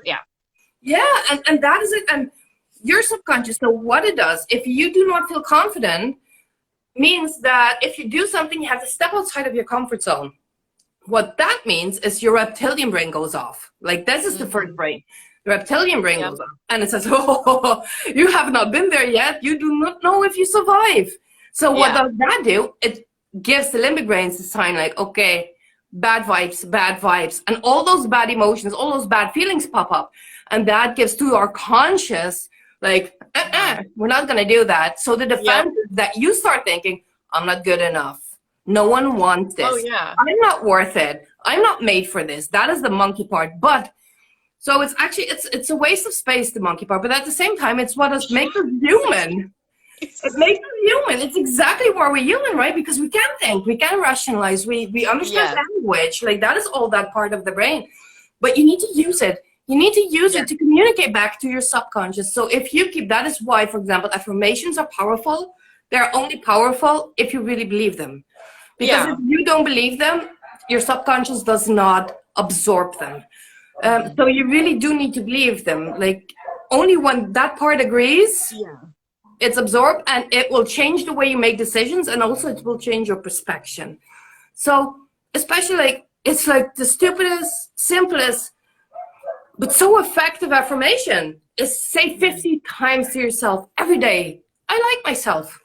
Yeah, and that is it. And your subconscious, so what it does, if you do not feel confident, means that if you do something, you have to step outside of your comfort zone. What that means is your reptilian brain goes off. Like this is the first brain. The reptilian brain goes off. And it says, oh, you have not been there yet. You do not know if you survive. So what does that do? It gives the limbic brains a sign like, okay, bad vibes. And all those bad emotions, all those bad feelings pop up. And that gives to our conscious, like, we're not going to do that. So the defense is that you start thinking, I'm not good enough. No one wants this. I'm not worth it. I'm not made for this. That is the monkey part. But so it's actually, it's a waste of space, the monkey part. But at the same time, it's what makes us human. It makes us human. It's exactly why we're human, right? Because we can think, we can rationalize, we understand language. Like that is all that part of the brain. But you need to use it. You need to use it to communicate back to your subconscious. So if you keep, that is why, for example, affirmations are powerful. They're only powerful if you really believe them. Because if you don't believe them, your subconscious does not absorb them. So you really do need to believe them. Like only when that part agrees, it's absorbed, and it will change the way you make decisions, and also it will change your perspective. So especially like, it's like the stupidest, simplest, but so effective affirmation is say 50 times to yourself every day, I like myself.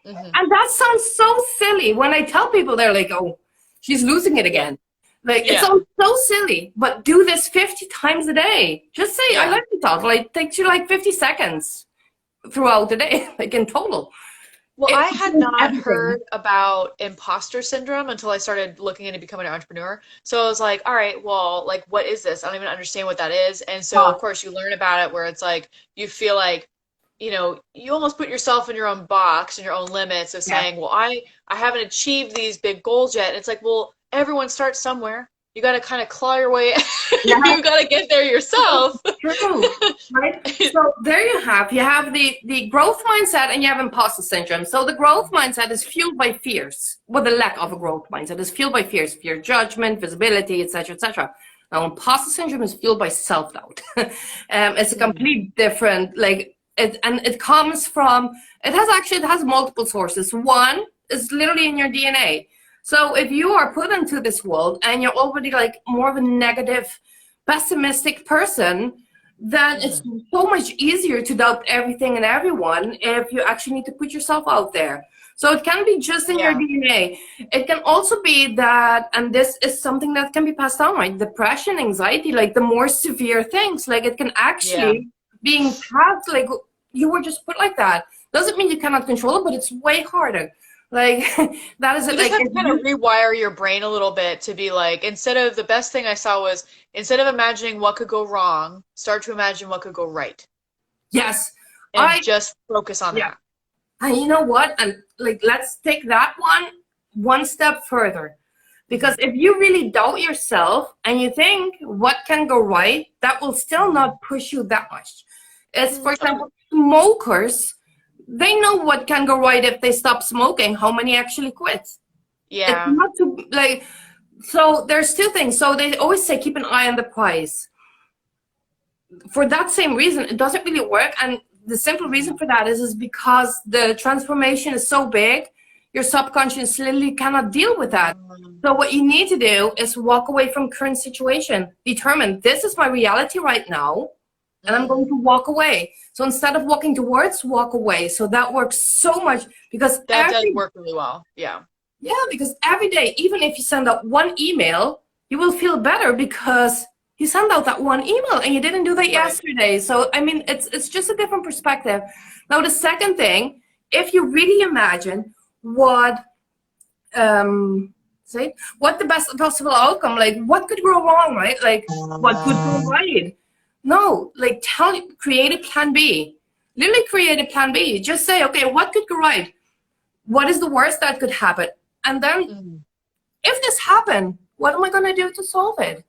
And that sounds so silly. When I tell people, they're like, oh, she's losing it again. Like, it sounds so silly, but do this 50 times a day. Just say, I like myself. Like, it takes you like 50 seconds throughout the day, like in total. Well, I had not heard about imposter syndrome until I started looking into becoming an entrepreneur. So I was like, all right, well, like, what is this? I don't even understand what that is. And so, of course, you learn about it where it's like, you feel like you know, you almost put yourself in your own box and your own limits of Yeah. saying, well, I haven't achieved these big goals yet. And it's like, well, everyone starts somewhere. You got to kind of claw your way. Yeah. You got to get there yourself. True, right? So there you have the growth mindset and you have imposter syndrome. So the growth mindset is fueled by fears. Well, the lack of a growth mindset is fueled by fears, fear, judgment, visibility, etc., etc. Now, imposter syndrome is fueled by self-doubt. It's a complete different, like, it comes from, it has multiple sources. One is literally in your DNA. So if you are put into this world and you're already like more of a negative, pessimistic person, then it's so much easier to doubt everything and everyone if you actually need to put yourself out there. So it can be just in your Yeah. DNA. It can also be that, and this is something that can be passed down, right? Depression, anxiety, like the more severe things, like it can Yeah. actually being passed, like you were just put like that. Doesn't mean you cannot control it, but it's way harder. Like that is it. You just Like have to if kind of you, rewire your brain a little bit to be like, instead of the best thing I saw was instead of imagining what could go wrong, start to imagine what could go right yes, and I just focus on yeah. that. And you know what? And like, let's take that one step further. Because if you really doubt yourself and you think what can go right, that will still not push you that much. As for Okay. example, smokers, they know what can go right if they stop smoking. How many actually quit? It's Yeah. not to like, so there's two things. So they always say keep an eye on the price. For that same reason, it doesn't really work. And the simple reason for that is because the transformation is so big, your subconscious literally cannot deal with that. So what you need to do is walk away from current situation. Determine this is my reality right now, and I'm going to walk away. So instead of walking towards, walk away. So that works so much because That does work really well. Yeah. because every day, even if you send out one email, you will feel better because you sent out that one email and you didn't do that yesterday. So I mean, it's just a different perspective. Now the second thing, if you really imagine what what the best possible outcome, like what could go wrong, right? Like what could go right? No, like create a plan B. Literally create a plan B. Just say, okay, what could go right? What is the worst that could happen? And then if this happened, what am I going to do to solve it?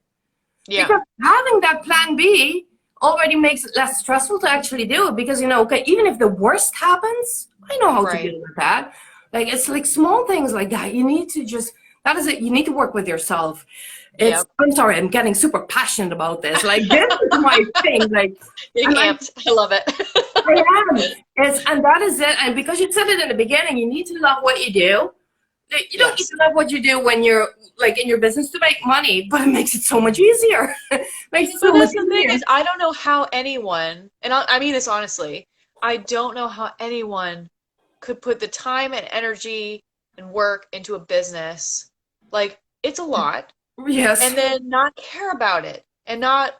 Yeah. Because having that plan B already makes it less stressful to actually do it because, you know, okay, even if the worst happens, I know how to deal with that. Like, it's like small things like that. You need to just, that is it. You need to work with yourself. I'm sorry, I'm getting super passionate about this. Like, this is my thing. Like, I love it. I am. And that is it. And because you said it in the beginning, you need to love what you do. You don't need to love what you do when you're like in your business to make money, but it makes it so much easier. Makes it so much easier. The thing is, I don't know how anyone, and I mean this honestly, I don't know how anyone could put the time and energy and work into a business. Like, it's a lot. Yes. And then not care about it and not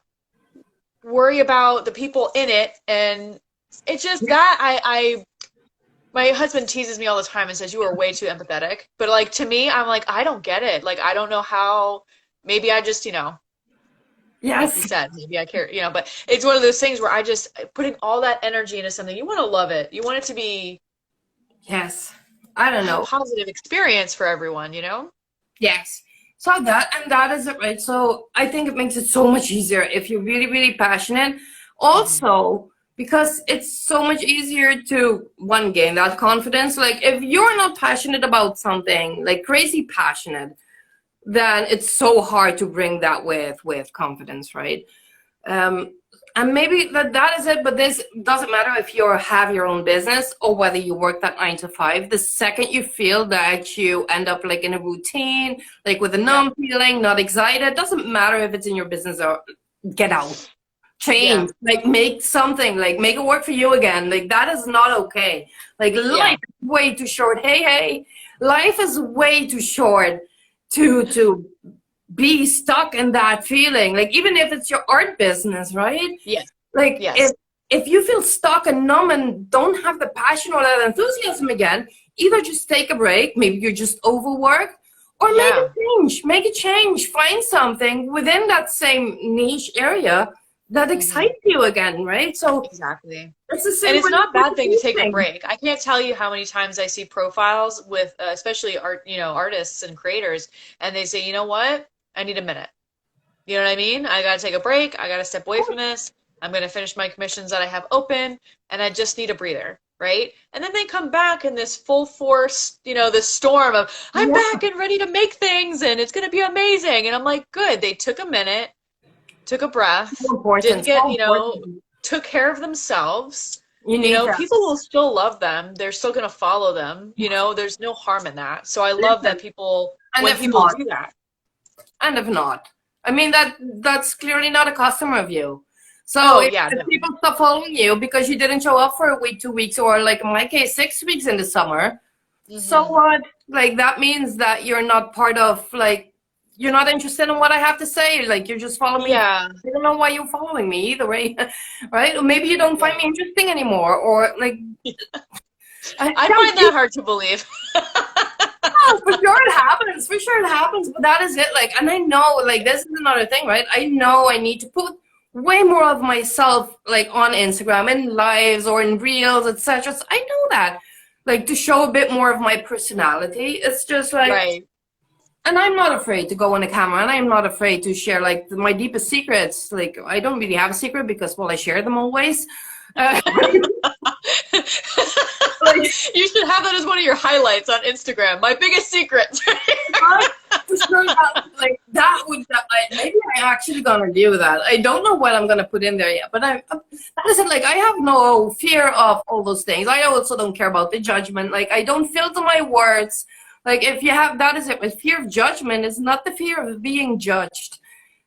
worry about the people in it. And it's just that my husband teases me all the time and says, you are way too empathetic. But like, to me, I'm like, I don't get it. Like, I don't know how, maybe I just, you know, yes, like you said, maybe I care, you know, but it's one of those things where I just putting all that energy into something, you want to love it. You want it to be yes. I don't know. a positive experience for everyone, you know? Yes. So that is it, right? So I think it makes it so much easier if you're really, really passionate. Also, because it's so much easier to gain that confidence. Like if you're not passionate about something, like crazy passionate, then it's so hard to bring that with confidence, right? And maybe that is it, but this doesn't matter if you have your own business or whether you work that 9 to 5. The second you feel that you end up like in a routine, like with a numb feeling, not excited, doesn't matter if it's in your business or get out. Change, like make something, like make it work for you again. Like that is not okay. Like life is way too short. Hey, life is way too short to be stuck in that feeling. Like even if it's your art business, right? Yes. Like if you feel stuck and numb and don't have the passion or that enthusiasm again, either just take a break, maybe you're just overworked, or make a change, find something within that same niche area that Mhm. excites you again, right? So Exactly. it's the And same it's not a with bad thing to take a thing. break. I can't tell you how many times I see profiles with, especially art, artists and creators, and they say, you know what? I need a minute. You know what I mean? I gotta take a break. I gotta step away from this. I'm gonna finish my commissions that I have open, and I just need a breather, right? And then they come back in this full force, this storm of, I'm Yeah, back and ready to make things, and it's gonna be amazing. And I'm like, good. They took a minute, took a breath, so didn't important, get, so important. took care of themselves. You need that. People will still love them. They're still going to follow them. There's no harm in that. So I love that Listen, people, and when if people not, do that. and if not, I mean that's clearly not a customer of you. So Oh, if, yeah, if no. people stop following you because you didn't show up for a week, 2 weeks, or like in my case, 6 weeks in the summer, so Hmm. what? Like that means that you're not part of like you're not interested in what I have to say. Like you're just following me. Yeah, I don't know why you're following me either way, right? Or maybe you don't find yeah. me interesting anymore, or like I I tell find that you, hard to believe. for sure it happens. For sure it happens. But that is it. Like, and I know, like, this is another thing, right? I know I need to put way more of myself, like, on Instagram in lives or in reels, etc. So I know that, like, to show a bit more of my personality. It's just like, Right. and I'm not afraid to go on the camera, and I'm not afraid to share like my deepest secrets. Like, I don't really have a secret because, well, I share them always. Uh, like, You should have that as one of your highlights on Instagram. My biggest secret. I for sure that like that would maybe I actually gonna do that. I don't know what I'm gonna put in there yet, but listen. Like I have no fear of all those things. I also don't care about the judgment. Like I don't filter my words. Like if you have that is it. With fear of judgment is not the fear of being judged.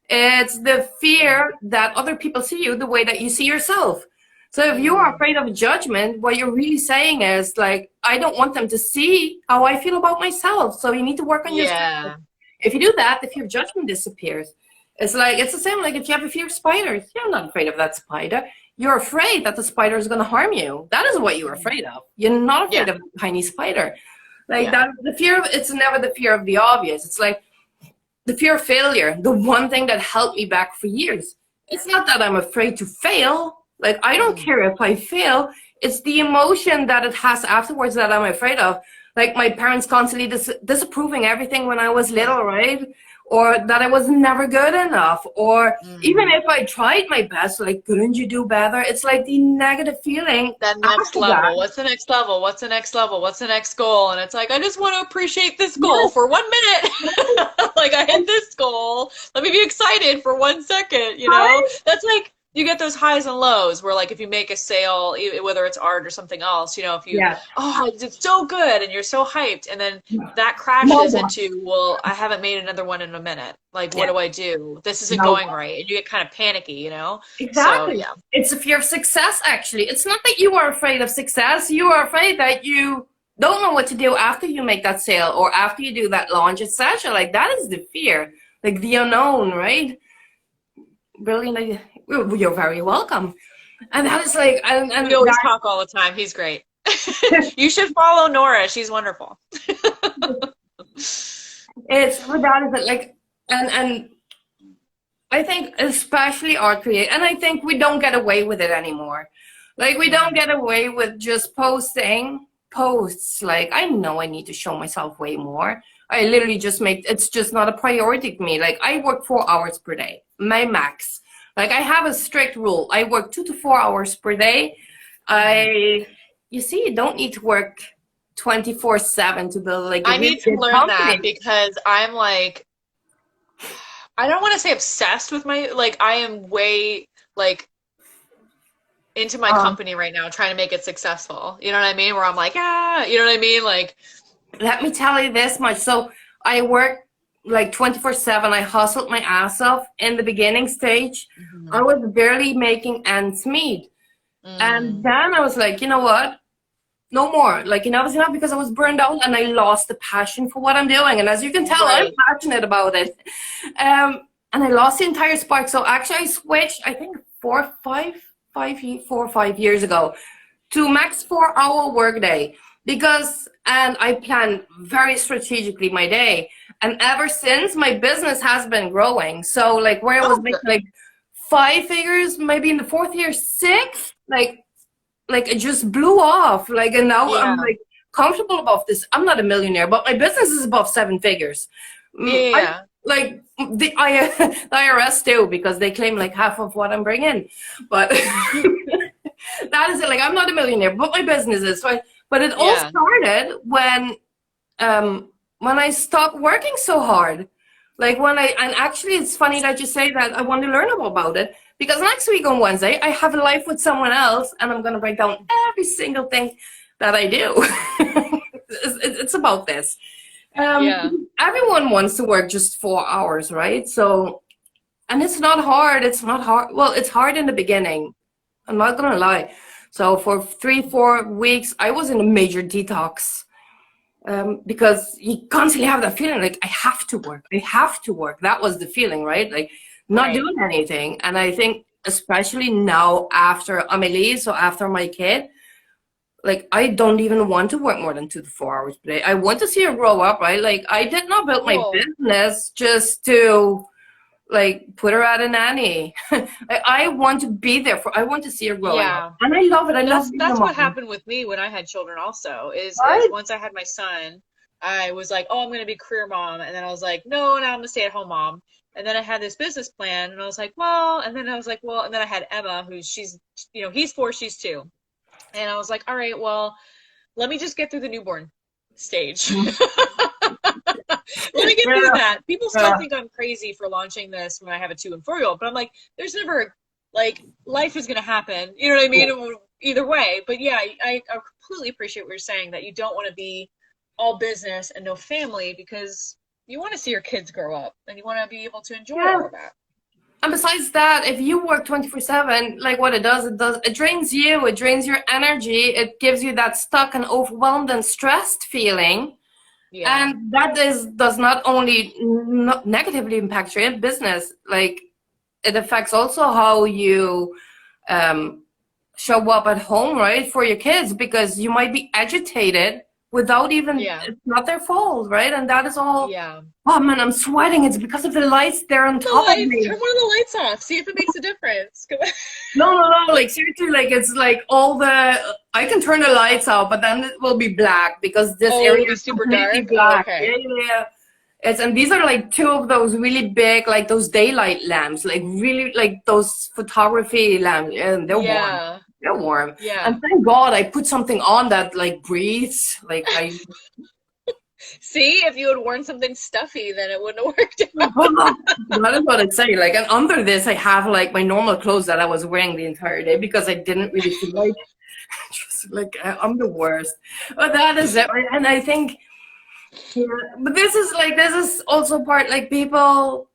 It's the fear that other people see you the way that you see yourself. So if you are Mm, afraid of judgment, what you're really saying is like, I don't want them to see how I feel about myself. So you need to work on yourself. yeah. If you do that, the fear of judgment disappears. It's like it's the same like if you have a fear of spiders, you're not afraid of that spider. You're afraid that the spider is going to harm you. That is what you're afraid of. You're not afraid Yeah. of a tiny spider. Like Yeah. that, the fear of it's never the fear of the obvious. It's like the fear of failure, the one thing that held me back for years. It's not that I'm afraid to fail. Like, I don't Mm. care if I fail. It's the emotion that it has afterwards that I'm afraid of. Like, my parents constantly disapproving everything when I was little, right? Or that I was never good enough. Or even Mm. if I tried my best, like, couldn't you do better? It's like the negative feeling That next after that. level. What's the next level? What's the next level? What's the next goal? And it's like, I just want to appreciate this goal Yes, for 1 minute. Like, I hit this goal. Let me be excited for 1 second, right? That's like, you get those highs and lows where, like, if you make a sale, whether it's art or something else, if you, Yeah. oh, I did so good and you're so hyped. And then that No crashes more. into, well, I haven't made another one in a minute. Like, what Yeah. do I do? This isn't No going more. right. And you get kind of panicky. So, Exactly. yeah. It's a fear of success, actually. It's not that you are afraid of success. You are afraid that you don't know what to do after you make that sale or after you do that launch, etc. Like, that is the fear, like the unknown, right? Brilliant. You're very welcome. And that is like, We and always that, talk all the time. He's great. You should follow Nora. She's wonderful. it's, but that is it. Like, and I think especially art create, and I think we don't get away with it anymore. Like we don't Mm. get away with just posting posts. Like I know I need to show myself way more. I literally just make it's just not a priority to me. Like I work 4 hours per day, my max. Like I have a strict rule. I work 2 to 4 hours per day. Mhm. You see, you don't need to work 24/7 to build like a I really need to good learn that company. because I'm like, I don't want to say obsessed with like, I am way, like, into my Um, company right now, trying to make it successful. You know what I mean? Where I'm like, ah, you know what I mean? Like, Let me tell you this much. So I work like 24/7. I hustled my ass off in the beginning stage. I mhm. was barely making ends meet. And Mm, then I was like, you know what? No more. Like, it's enough because I was burned out and I lost the passion for what I'm doing. And as you can tell, I'm right. passionate about it. And I lost the entire spark. So actually I switched, I think 4 or 5 years ago to max 4 hour workday and I plan very strategically my day. And ever since my business has been growing. So like where I was Oh, making good. like 5 figures, maybe in the 4th year, 6, like it just blew off. Like, and now I'm like comfortable above this. I'm not a millionaire, but my business is above 7 figures. Yeah. Like the IRS too, because they claim like half of what I'm bringing. But that is it. Like, I'm not a millionaire, but my business is. So but it all started when I stopped working so hard. Like and actually it's funny that you say that. I want to learn about it, because next week on Wednesday, I have a live with someone else, and I'm going to break down every single thing that I do. It's about this. Everyone wants to work just 4 hours, right? So, and it's not hard. It's not hard. Well, it's hard in the beginning. I'm not going to lie. So for 3-4 weeks, I was in a major detox. Because you constantly have that feeling like, I have to work. That was the feeling, right? Like not doing anything. And I think especially now after Amélie, so after my kid, like I don't even want to work more than 2 to 4 hours per day. I want to see her grow up, right? Like I did not build my business just to like put her at a nanny. I want to be there I want to see her grow up. And I love it. That's what happened with me when I had children also, is once I had my son, I was like, oh, I'm going to be a career mom. And then I was like, no, now I'm a stay-at-home mom. And then I had this business plan, and I was like, well, and then I had Emma, he's 4, she's 2. And I was like, all right, well, let me just get through the newborn stage. Let me get through that. People still think I'm crazy for launching this when I have a 2 and 4-year-old, but I'm like, there's never, like, life is going to happen. You know what I mean? Either way. But yeah, I completely appreciate what you're saying, that you don't want to be all business and no family, because you want to see your kids grow up and you want to be able to enjoy all of that. And besides that, if you work 24/7, like what it drains you, it drains your energy, it gives you that stuck and overwhelmed and stressed feeling. Yeah. And that does not only negatively impact your business, like it affects also how you show up at home, right, for your kids, because you might be agitated without even, it's not their fault, right? And that is all, oh man, I'm sweating. It's because of the lights there on top of me. Turn one of the lights off. See if it makes a difference. No. Like seriously, like it's like I can turn the lights out, but then it will be black because this area is super dark. Black. Oh, okay. Yeah. And these are like 2 of those really big, like those daylight lamps, like really like those photography lamps, and they're warm. They're warm. Yeah. And thank God I put something on that like breathes. Like I see, if you had worn something stuffy, then it wouldn't have worked out. That is what I'd say. Like, and under this, I have like my normal clothes that I was wearing the entire day because I didn't really feel like, just like I'm the worst. But that is it. And I think, but this is also part, like, people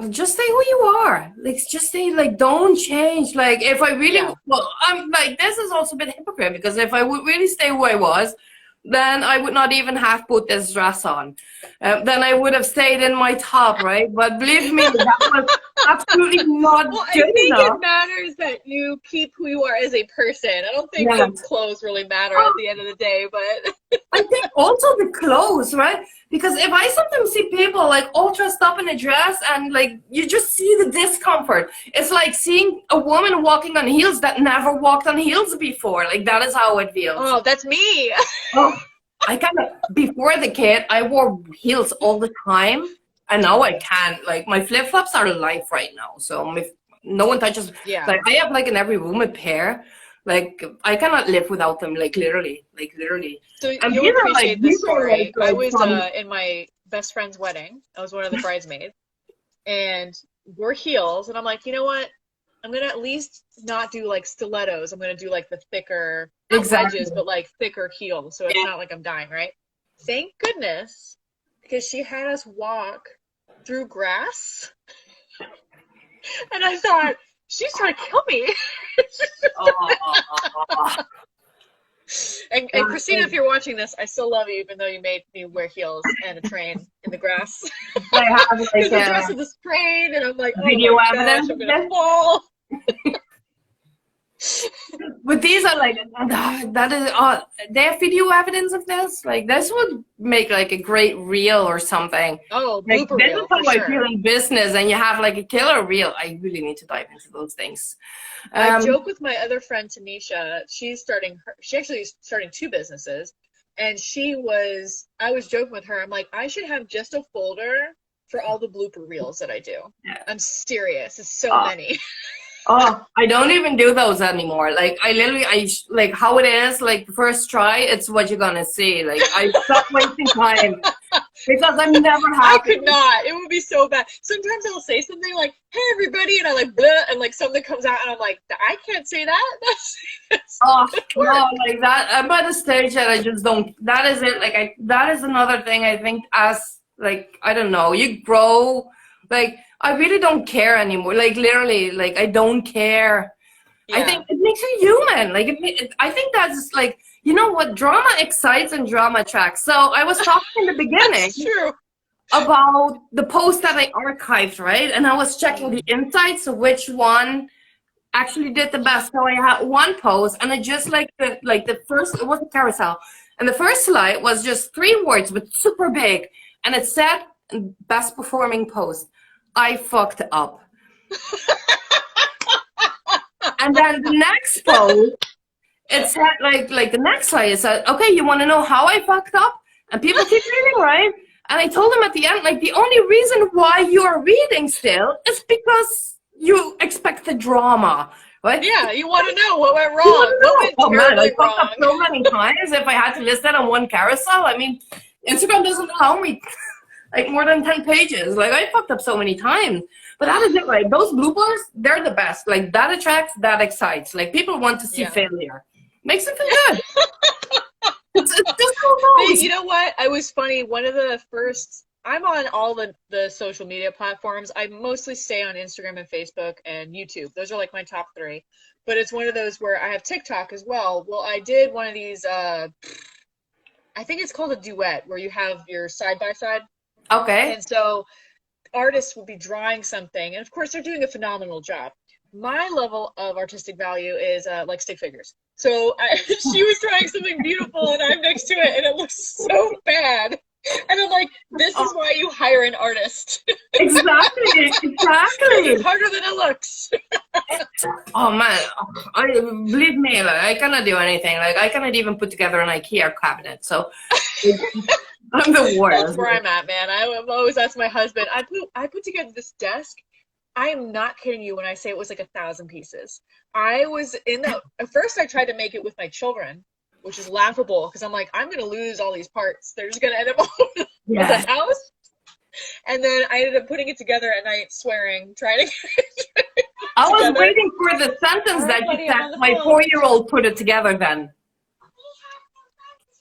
just stay who you are. Like, just stay, like, don't change. Like, if I really, I'm like, this is also a bit hypocrite, because if I would really stay who I was, then I would not even have put this dress on. Then I would have stayed in my top, right? But believe me, that was absolutely not good I think enough. It matters that you keep who you are as a person. I don't think the clothes really matter at the end of the day, but I think also the clothes, right? Because if I sometimes see people like all dressed up in a dress, and like you just see the discomfort. It's like seeing a woman walking on heels that never walked on heels before. Like, that is how it feels. Oh, that's me. I kind of, before the kid, I wore heels all the time, and now I can't. Like, my flip-flops are life right now, so no one touches. Yeah. Like, I have like in every room a pair. Like, I cannot live without them. Like literally. So you appreciate this story. I was in my best friend's wedding. I was one of the bridesmaids, and we're heels, and I'm like, you know what? I'm gonna at least not do like stilettos. I'm gonna do like the thicker wedges, but like thicker heels, so it's not like I'm dying, right? Thank goodness, because she had us walk through grass, and I thought, she's trying to kill me. And Christina, if you're watching this, I still love you, even though you made me wear heels and a train in the grass. I have like the dress of this train, and I'm like, oh video my evidence. Gosh, I'm gonna fall. But these are like, that is, they have video evidence of this? Like, this would make like a great reel or something. Oh, Like, blooper this is reel how for I sure. feel in business, and you have like a killer reel. I really need to dive into those things. I Um, joke with my other friend Tanisha. She actually is starting two businesses. And I was joking with her. I'm like, I should have just a folder for all the blooper reels that I do. I'm serious. It's so uh, many. Oh, I don't even do those anymore. Like I literally, like how it is. Like the first try, it's what you're gonna see. Like I stop wasting time because I'm never I happy. could not. It would be so bad. Sometimes I'll say something like, "Hey, everybody," and I like, bleh, and like something comes out, and I'm like, I can't say that. That's Oh not gonna no, work. like that. I'm at a stage that I just don't. That is it. Like that is another thing. I think as like I don't know, you grow. Like I really don't care anymore. Like literally, like I don't care. I Yeah, think it makes you human. Like I think that's like you know what drama excites and drama attracts. So I was talking in the beginning that's true. about the post that I archived, right? And I was checking the insights of which one actually did the best. So I had one post, and I just like the first. It was a carousel, and the first slide was just 3 words, but super big, and it said best performing post. I fucked up. And then the next post, it said like the next slide. It said, okay, you want to know how I fucked up? And people keep reading, right? And I told them at the end, like the only reason why you are reading still is because you expect the drama, right? Yeah, you want to know what went You want wrong, to what know? went Oh man, I terribly fucked up wrong. so many times. If I had to list that on one carousel, I mean, Instagram doesn't allow me like more than 10 pages. Like I fucked up so many times. But that is it, right? Those bloopers, they're the best. Like that attracts, that excites. Like people want to see Yeah. failure. Makes them feel good. It's just how it You goes. know what? I was funny. One of the first, I'm on all the social media platforms. I mostly stay on Instagram and Facebook and YouTube. Those are like my top three. But it's one of those where I have TikTok as well. Well, I did one of these, I think it's called a duet, where you have your side by side. Okay. And so artists will be drawing something. And of course, they're doing a phenomenal job. My level of artistic value is like stick figures. So she was drawing something beautiful, and I'm next to it, and it looks so bad. And I'm like, this is why you hire an artist. Exactly. It's Exactly. harder than it looks. Oh man, believe me, like I cannot do anything. Like I cannot even put together an IKEA cabinet. So I'm the That's worst. where I'm at, man. I've always asked my husband. I put together this desk. I am not kidding you when I say it was like 1,000 pieces. I was in the At first I tried to make it with my children, which is laughable because I'm like, I'm gonna lose all these parts. They're just gonna end up on the Yes. house. And then I ended up putting it together at night, swearing, trying to get it I was together. waiting for the sentence All that right, you buddy, I'm said. on the My phone. 4-year-old put it together then.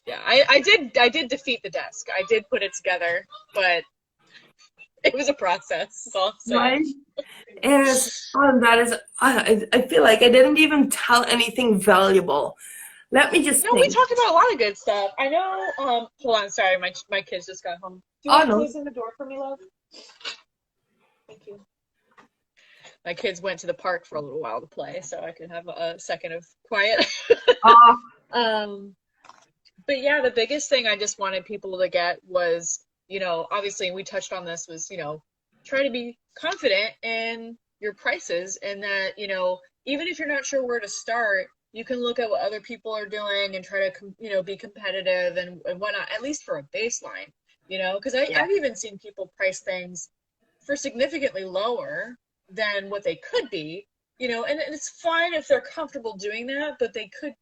Yeah, I did defeat the desk. I did put it together, but it was a process. That's all I'm Right? saying. That is, I feel like I didn't even tell anything valuable. Let me just No, we think. talked about a lot of good stuff. I know. Hold on, sorry, my kids just got home. Do you Oh mind no. closing the door for me, love? Thank you. My kids went to the park for a little while to play, so I could have a second of quiet. Uh, um, but yeah, the biggest thing I just wanted people to get was, obviously we touched on this, was, try to be confident in your prices, and that, even if you're not sure where to start, you can look at what other people are doing and try to, be competitive and whatnot, at least for a baseline, because yeah. I've even seen people price things for significantly lower than what they could be, and it's fine if they're comfortable doing that, but they could.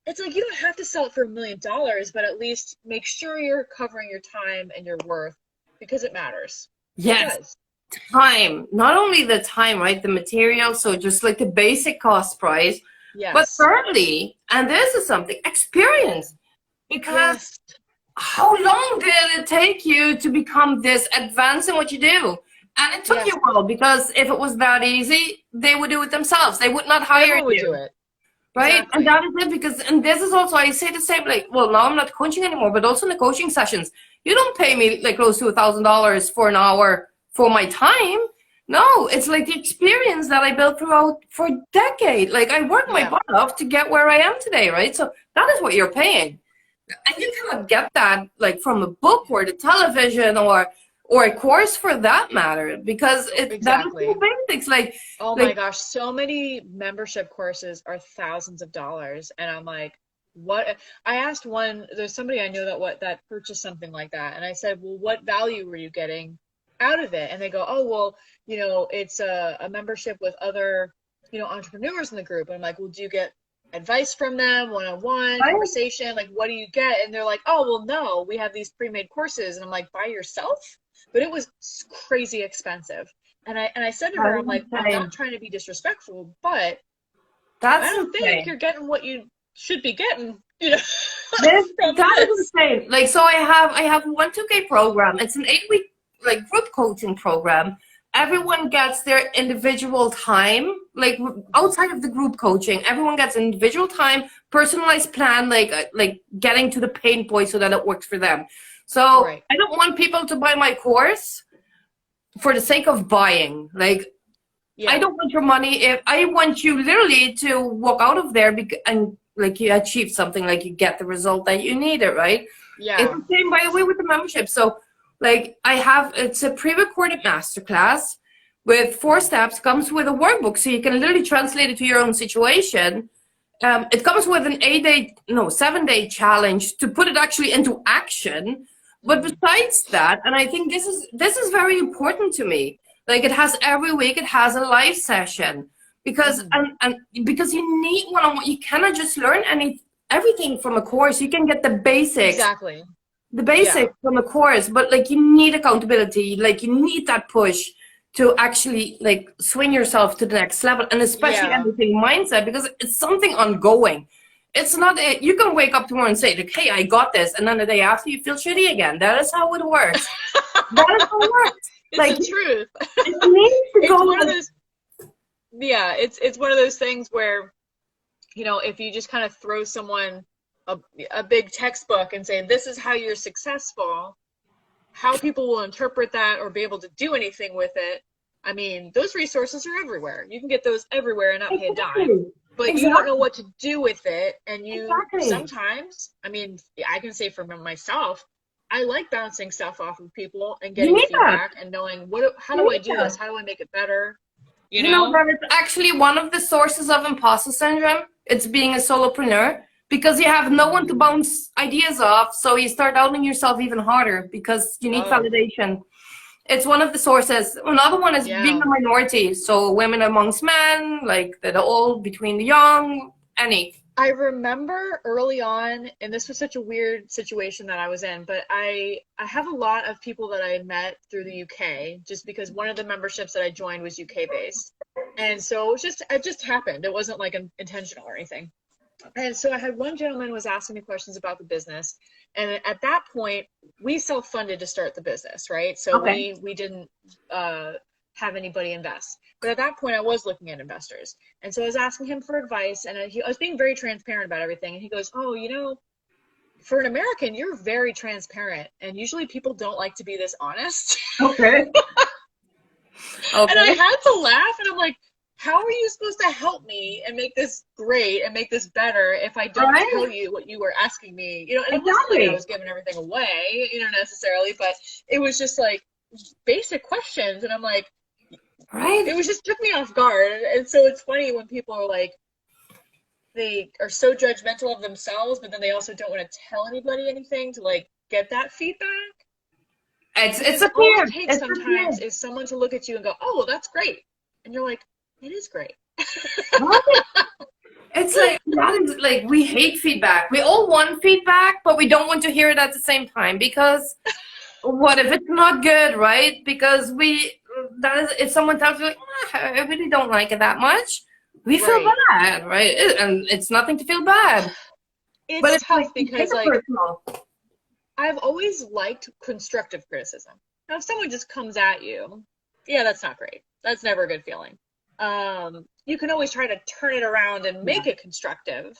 It's like you don't have to sell it for $1 million, but at least make sure you're covering your time and your worth, because it matters. It Yes. does. Time. Not only the time, right? The material. So just like the basic cost price. But Yes. thirdly, and this is something, experience. Because Yes. how long did it take you to become this advanced in what you do? And it took Yes. you a while, because if it was that easy, they would do it themselves. They would not hire Everyone would do you. it. Right? Exactly. And that is it, because, and this is also, I say the same, like, well, now I'm not coaching anymore, but also in the coaching sessions, you don't pay me like close to $1,000 for an hour for my time. No, it's like the experience that I built throughout for a decade. Like I worked my butt off to get where I am today, right? So that is what you're paying. And you cannot get that like from a book or the television or a course for that matter, because that is the basics. Like, oh my gosh, so many membership courses are thousands of dollars, and I'm like, what? I asked there's somebody I know that purchased something like that, and I said, well, what value were you getting out of it? And they go, oh, well, it's a membership with other, entrepreneurs in the group. And I'm like, well, do you get advice from them, one-on-one conversation? Like, what do you get? And they're like, oh, well, no, we have these pre-made courses. And I'm like, by yourself? But it was crazy expensive. And I said to her, I'm like, I'm not trying to be disrespectful, but I don't think you're getting what you should be getting, that is insane. Like, so I have a 1-2K program. It's an 8-week like group coaching program. Everyone gets their individual time, like outside of the group coaching. Everyone gets individual time, personalized plan, like getting to the pain point so that it works for them. So I don't want people to buy my course for the sake of buying. Like, I don't want your money. If I want you literally to walk out of there and like you achieve something, like you get the result that you needed, right? Yeah. It's the same, by the way, with the membership. So like it's a pre-recorded masterclass with 4 steps, comes with a workbook so you can literally translate it to your own situation. It comes with an 7-day challenge to put it actually into action. But besides that, and I think this is very important to me, like it has every week, it has a live session because and because you need one-on-one. You cannot just learn everything from a course. You can get the basics. Exactly. The basics from a course, but like you need accountability, like you need that push to actually like swing yourself to the next level, and especially everything mindset, because it's something ongoing. It's not you can wake up tomorrow and say like, hey, I got this, and then the day after you feel shitty again. That is how it works. That is how it works. It's like the truth. It needs to go. One of those, it's one of those things where, if you just kind of throw someone a big textbook and say, this is how you're successful, how people will interpret that or be able to do anything with it. I mean, those resources are everywhere. You can get those everywhere and not pay a dime. But you don't know what to do with it. And sometimes, I mean, I can say for myself, I like bouncing stuff off of people and getting feedback and knowing how do I do this? How do I make it better? You know that it's actually one of the sources of imposter syndrome. It's being a solopreneur. Because you have no one to bounce ideas off, so you start doubting yourself even harder because you need validation. It's one of the sources. Another one is being a minority, so women amongst men, like the old, between the young, any. I remember early on, and this was such a weird situation that I was in, but I have a lot of people that I met through the UK, just because one of the memberships that I joined was UK based, and so it just happened. It wasn't like intentional or anything. And so I had one gentleman was asking me questions about the business. And at that point, we self-funded to start the business, right? So we didn't have anybody invest. But at that point, I was looking at investors. And so I was asking him for advice. And I was being very transparent about everything. And he goes, oh, for an American, you're very transparent. And usually people don't like to be this honest. Okay. And I had to laugh. And I'm like, how are you supposed to help me and make this great and make this better if I don't tell you what you were asking me? And it wasn't like I was giving everything away, necessarily, but it was just like basic questions. And I'm like, it was just took me off guard. And so it's funny when people are like, they are so judgmental of themselves, but then they also don't want to tell anybody anything to like get that feedback. It's a all it takes sometimes is someone to look at you and go, oh, well, that's great. And you're like, it is great. It's like we hate feedback. We all want feedback, but we don't want to hear it at the same time, because what if it's not good, right? Because if someone tells you like, I really don't like it that much, we feel bad, right? And it's nothing to feel bad. It's tough because like I've always liked constructive criticism. Now if someone just comes at you, that's not great. That's never a good feeling. You can always try to turn it around and make it constructive,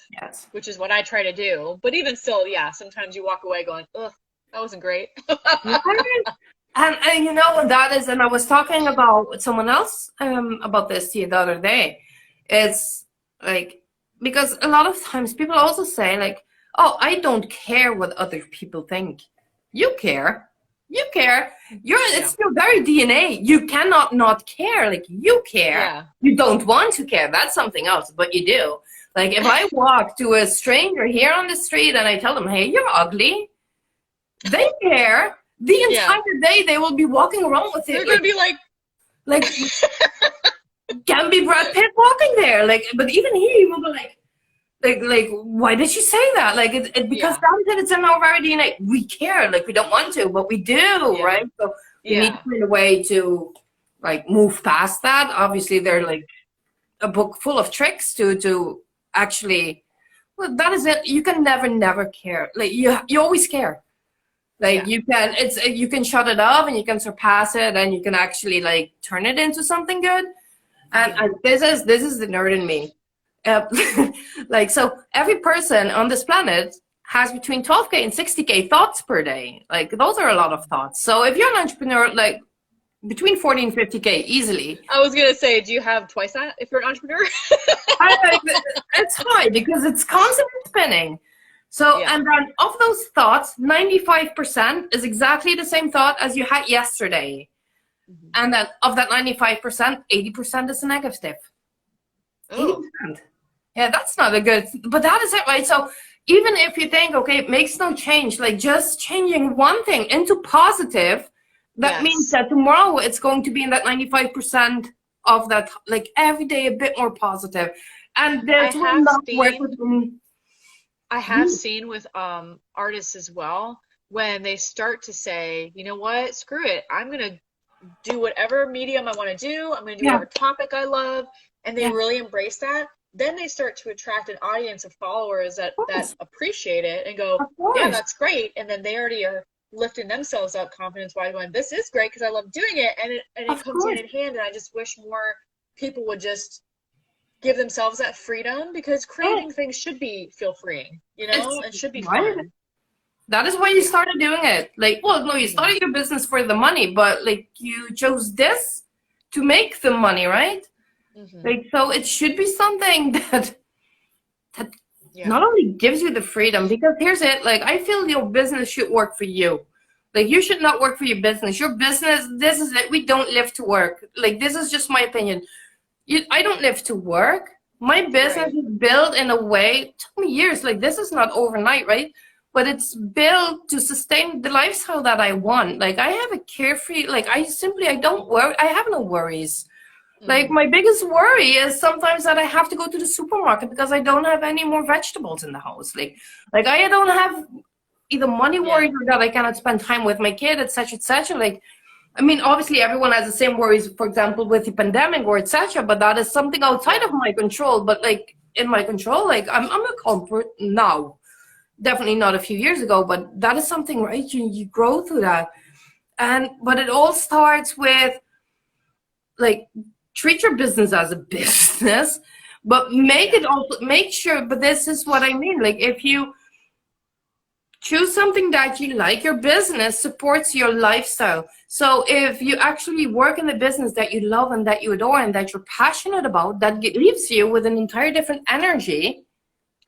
which is what I try to do. But even still, sometimes you walk away going, ugh, that wasn't great. And you know, that is, and I was talking about with someone else about this the other day. It's like, because a lot of times people also say like, oh, I don't care what other people think. You care. You care. It's your very DNA. You cannot not care. Like, you care. Yeah. You don't want to care. That's something else, but you do. Like, if I walk to a stranger here on the street and I tell them, hey, you're ugly, they care. The entire day they will be walking around with it. They're gonna be like can be Brad Pitt walking there. Like, but even he will be like, why did you say that? Like, because it's in our very DNA. We care. Like, we don't want to, but we do, right? So we need to find a way to like move past that. Obviously, they're like a book full of tricks to actually. Well, that is it. You can never care. Like, you always care. Like, you can shut it off and you can surpass it and you can actually like turn it into something good. And this is the nerd in me. Like, so every person on this planet has between 12K and 60K thoughts per day. Like, those are a lot of thoughts. So if you're an entrepreneur, like between 40 and 50K easily. I was gonna say, do you have twice that if you're an entrepreneur? It's high because it's constantly spinning. So, and then of those thoughts, 95% is exactly the same thought as you had yesterday. And then of that 95%, 80% is negative. 80%. Yeah, that's not a good, but that is it, right? So even if you think, okay, it makes no change, like just changing one thing into positive, that means that tomorrow it's going to be in that 95% of that, like every day a bit more positive. And there's I have seen with artists as well, when they start to say, you know what, screw it, I'm gonna do whatever medium I want to do. I'm gonna do whatever topic I love, and they really embrace that. Then they start to attract an audience of followers that appreciate it and go, yeah, that's great. And then they already are lifting themselves up confidence-wise, going, this is great because I love doing it, and it comes hand in hand. And I just wish more people would just give themselves that freedom, because creating things should feel freeing, you know, and should be fun. That is why you started doing it. Like, well, no, you started your business for the money, but like you chose this to make the money, right? Like, so it should be something that not only gives you the freedom, because here's it, like, I feel your business should work for you. Like, you should not work for your business. Your business, this is it. We don't live to work. Like, this is just my opinion. I don't live to work. My business is built in a way, it took me years, like this is not overnight, right? But it's built to sustain the lifestyle that I want. Like, I have a carefree, like I don't worry, I have no worries. Like, my biggest worry is sometimes that I have to go to the supermarket because I don't have any more vegetables in the house. Like I don't have either money worries or that I cannot spend time with my kid, etc., etc. Like, I mean, obviously everyone has the same worries, for example, with the pandemic or etc., but that is something outside of my control. But like in my control, like I'm a culprit now. Definitely not a few years ago, but that is something, right? You grow through that. But it all starts with like, treat your business as a business, but make sure, but this is what I mean. Like, if you choose something that you like, your business supports your lifestyle. So if you actually work in the business that you love and that you adore and that you're passionate about, that leaves you with an entire different energy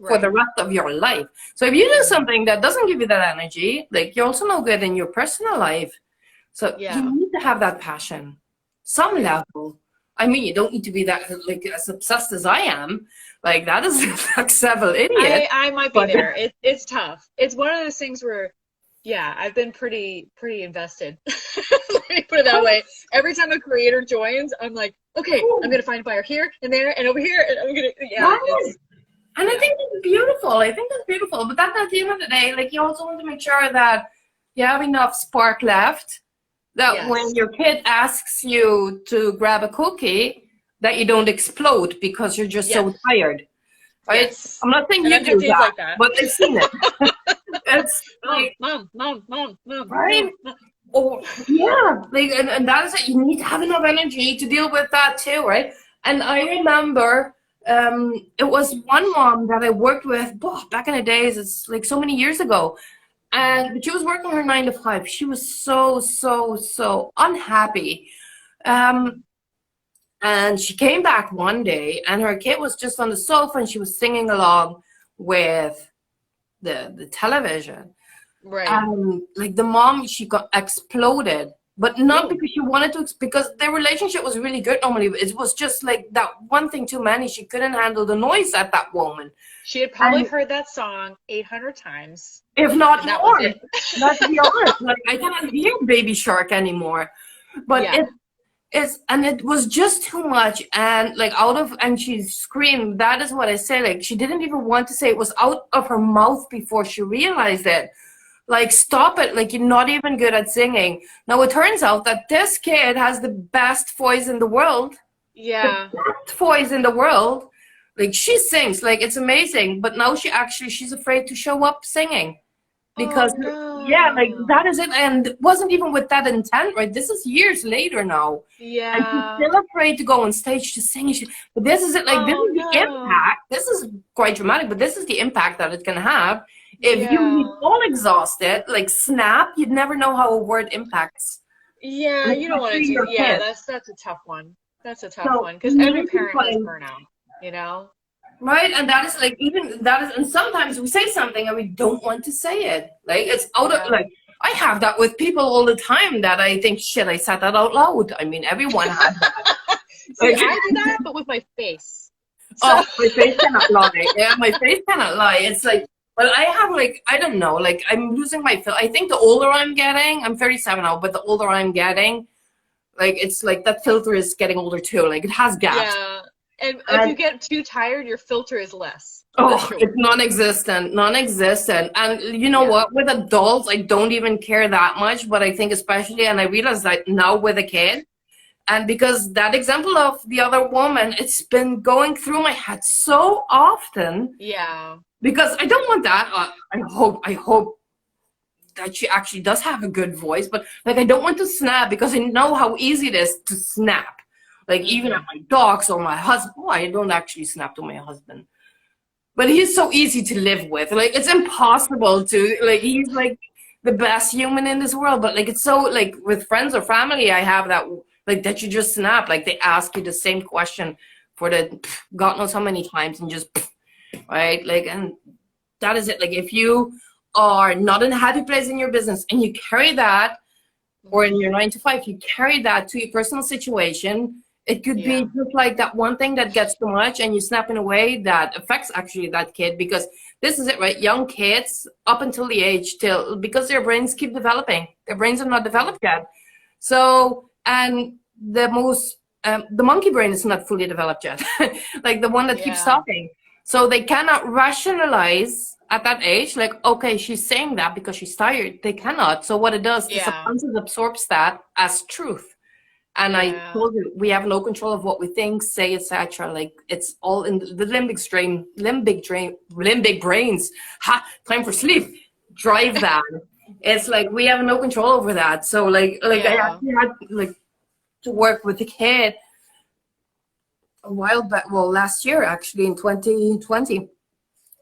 for the rest of your life. So if you do something that doesn't give you that energy, like, you're also no good in your personal life. So you need to have that passion, some level. I mean, you don't need to be that, like, as obsessed as I am. Like, that is like several idiot. I might be there. It's tough. It's one of those things where, I've been pretty invested. Let me put it that way. Every time a creator joins, I'm like, okay, I'm gonna find a buyer here and there and over here, and I'm gonna And I think it's beautiful. But then at the end of the day, like, you also want to make sure that you have enough spark left, that when your kid asks you to grab a cookie, that you don't explode because you're just so tired. Right? Yes. I'm not saying you do that, like that, but I've seen it. It's like, mom, right? Or like, and that is it. You need to have enough energy to deal with that too, right? And I remember it was one mom that I worked with back in the days. It's like so many years ago. And she was working her 9 to 5. She was so unhappy. Um, and she came back one day, and her kid was just on the sofa, and she was singing along with the television. Right. Like the mom, she got exploded, but not Ooh. because she wanted to, because their relationship was really good normally. It was just like that one thing too many. She couldn't handle the noise at that moment. She had probably And heard that song 800 times, if not and that was more, it. let's be honest, like I cannot hear Baby Shark anymore. But Yeah. and it was just too much, and like and she screamed. That is what I say. Like she didn't even want to say it, was out of her mouth before she realized it. Like, stop it. Like, you're not even good at singing. Now, it turns out that this kid has the best voice in the world. The Yeah. best voice in the world. Like, she sings. Like, it's amazing. But now she's afraid to show up singing. Oh Because, yeah, like, no. that is it. And it wasn't even with that intent, right? This is years later now. And she's Yeah. still afraid to go on stage to sing. But this is it. Like, this Oh is the no. impact. This is quite dramatic, but this is the impact that it can have. If you Yeah. leave all exhausted, like snap, you'd never know how a word impacts, Yeah, and you don't want especially to do. your Yeah, kids. that's a tough one. That's a tough So one because you every need to parent has find, burnout, you know? right, and that is like, even that is, and sometimes we say something and we don't want to say it. Like it's out of, Yeah. like, I have that with people all the time that I think, shit, I said that out loud. I mean, everyone has that. See, Like, I do that, but with my face. So, oh, my face cannot lie. Yeah, my face cannot lie. It's like, well, I have like, I don't know, like I'm losing my feel. I think the older I'm getting, I'm 37 now, but the older I'm getting, like it's like that filter is getting older too. Like it has gaps. yeah. And if you And get too tired, your filter is less, for oh, it's sure. non-existent, non-existent. And you know Yeah. what? With adults, I don't even care that much. But I think especially, and I realize that now with a kid, and because that example of the other woman, it's been going through my head so often Yeah. because I don't want that. I hope that she actually does have a good voice, but like I don't want to snap because I know how easy it is to snap. Like even at Hmm. my dogs or my husband. Oh, I don't actually snap to my husband, but he's so easy to live with. Like it's impossible to like. He's like the best human in this world, but like it's so like with friends or family, I have that like that you just snap. Like they ask you the same question for the God knows how many times and just right like and that is it. Like if you are not in a happy place in your business and you carry that, or in Hmm. your 9 to 5, you carry that to your personal situation, it could be Yeah. just like that one thing that gets too much and you snap in a way that affects actually that kid. Because this is it, right? Young kids up until the age till, because their brains keep developing, their brains are not Hmm. developed yet. So, and the monkey brain is not fully developed yet, like the one that keeps Yeah. talking. So they cannot rationalize at that age, like, okay, she's saying that because she's tired. They cannot. So what it does, the Yeah. subconscious absorbs that as truth. And I Yeah. told you, we have no control of what we think, say, etc. Like it's all in the limbic brains. Ha! Time for sleep. Drive that. It's like we have no control over that. So like I Yeah. actually had like to work with a kid a while back. Well, last year actually in 2020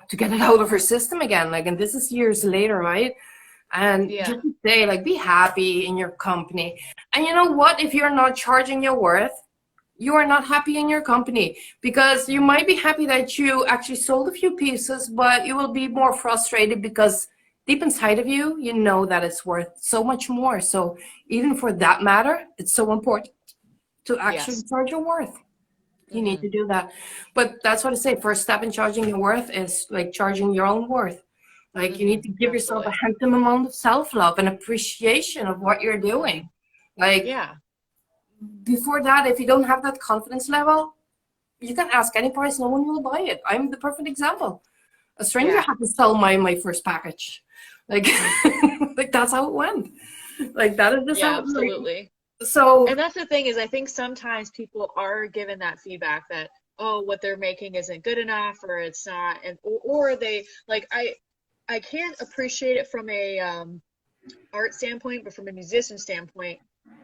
to get it out of her system again. Like, and this is years later, right? And Yeah. just to say, like, be happy in your company. And you know what? If you're not charging your worth, you are not happy in your company, because you might be happy that you actually sold a few pieces, but you will be more frustrated because deep inside of you, you know that it's worth so much more. So even for that matter, it's so important to actually Yes. charge your worth. You need Hmm. to do that. But that's what I say. First step in charging your worth is like charging your own worth. Like you Hmm. need to give yourself a Absolutely. handsome amount of self-love and appreciation of what you're Hmm. doing. Like Yeah. before that, if you don't have that confidence level, you can ask any price, no one will buy it. I'm the perfect example. A stranger Yeah. had to sell my first package. Like like that's how it went. Like that is just Yeah. how it like Absolutely. so And that's the thing is I think sometimes people are given that feedback that, oh, what they're making isn't good enough or it's not, and or they like I can't appreciate it from a art standpoint, but from a musician standpoint,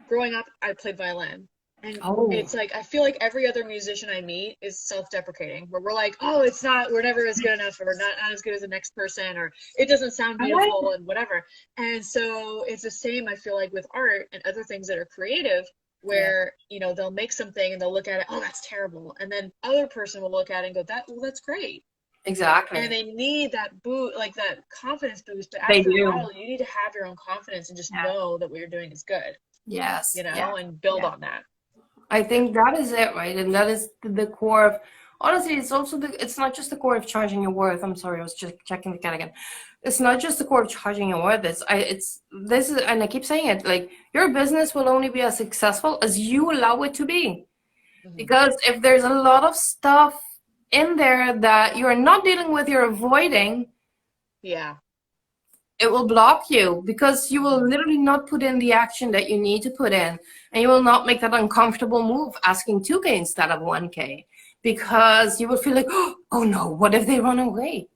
growing up I played violin. And Oh, it's like, I feel like every other musician I meet is self-deprecating, where we're like, oh, we're never as good enough, or not as good as the next person, or it doesn't sound right. beautiful, and whatever. And so it's the same, I feel like, with art and other things that are creative, Yeah, where, they'll make something and they'll look at it, oh, that's terrible. And then other person will look at it and go, well, that's great. And exactly. they need that like that confidence boost. But They after a do. while, you need to have your own confidence and just Yeah. know that what you're doing is good, Yes. Yeah. and build Yeah. on that. I Yeah. think that is it, right? And that is the core of, honestly, it's also it's not just the core of charging your worth. I'm sorry, I was just checking the cat again. It's not just the core of charging your worth. This is, and I keep saying it, like your business will only be as successful as you allow it to be. Hmm. Because if there's a lot of stuff in there that you're not dealing with, you're avoiding, Yeah. it will block you because you will Hmm. literally not put in the action that you need to put in, and you will not make that uncomfortable move asking 2K instead of 1K, because you will feel like, oh no, what if they run away?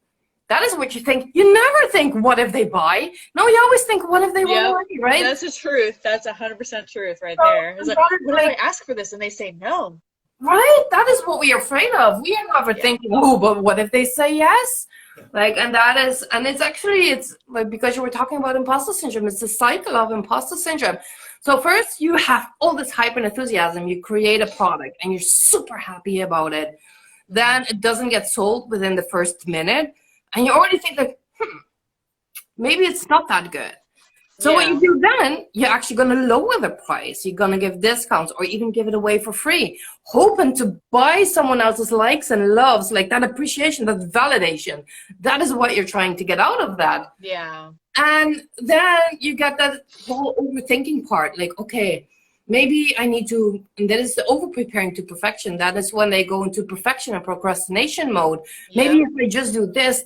That is what you think. You never think, what if they buy? No, you always think, what if they run Yep. away, right? That's the truth. That's 100% truth right So there. It's like, that is what if I like, ask for this and they say no? right? That is what we are afraid of. We are never Yeah. thinking, oh, but what if they say yes? Like, and that is, and it's actually, it's like, because you were talking about imposter syndrome, it's a cycle of imposter syndrome. So first you have all this hype and enthusiasm, you create a product and you're super happy about it. Hmm. Then it doesn't get sold within the first minute. And you already think like, maybe it's not that good. So what you Yeah. do then, you're actually going to lower the price. You're going to give discounts or even give it away for free, hoping to buy someone else's likes and loves, like that appreciation, that validation. That is what you're trying to get out of that. Yeah. And then you get that whole overthinking part, like, okay, maybe I need to, and that is the over preparing to perfection. That is when they go into perfection and procrastination mode. Maybe Yep. if I just do this,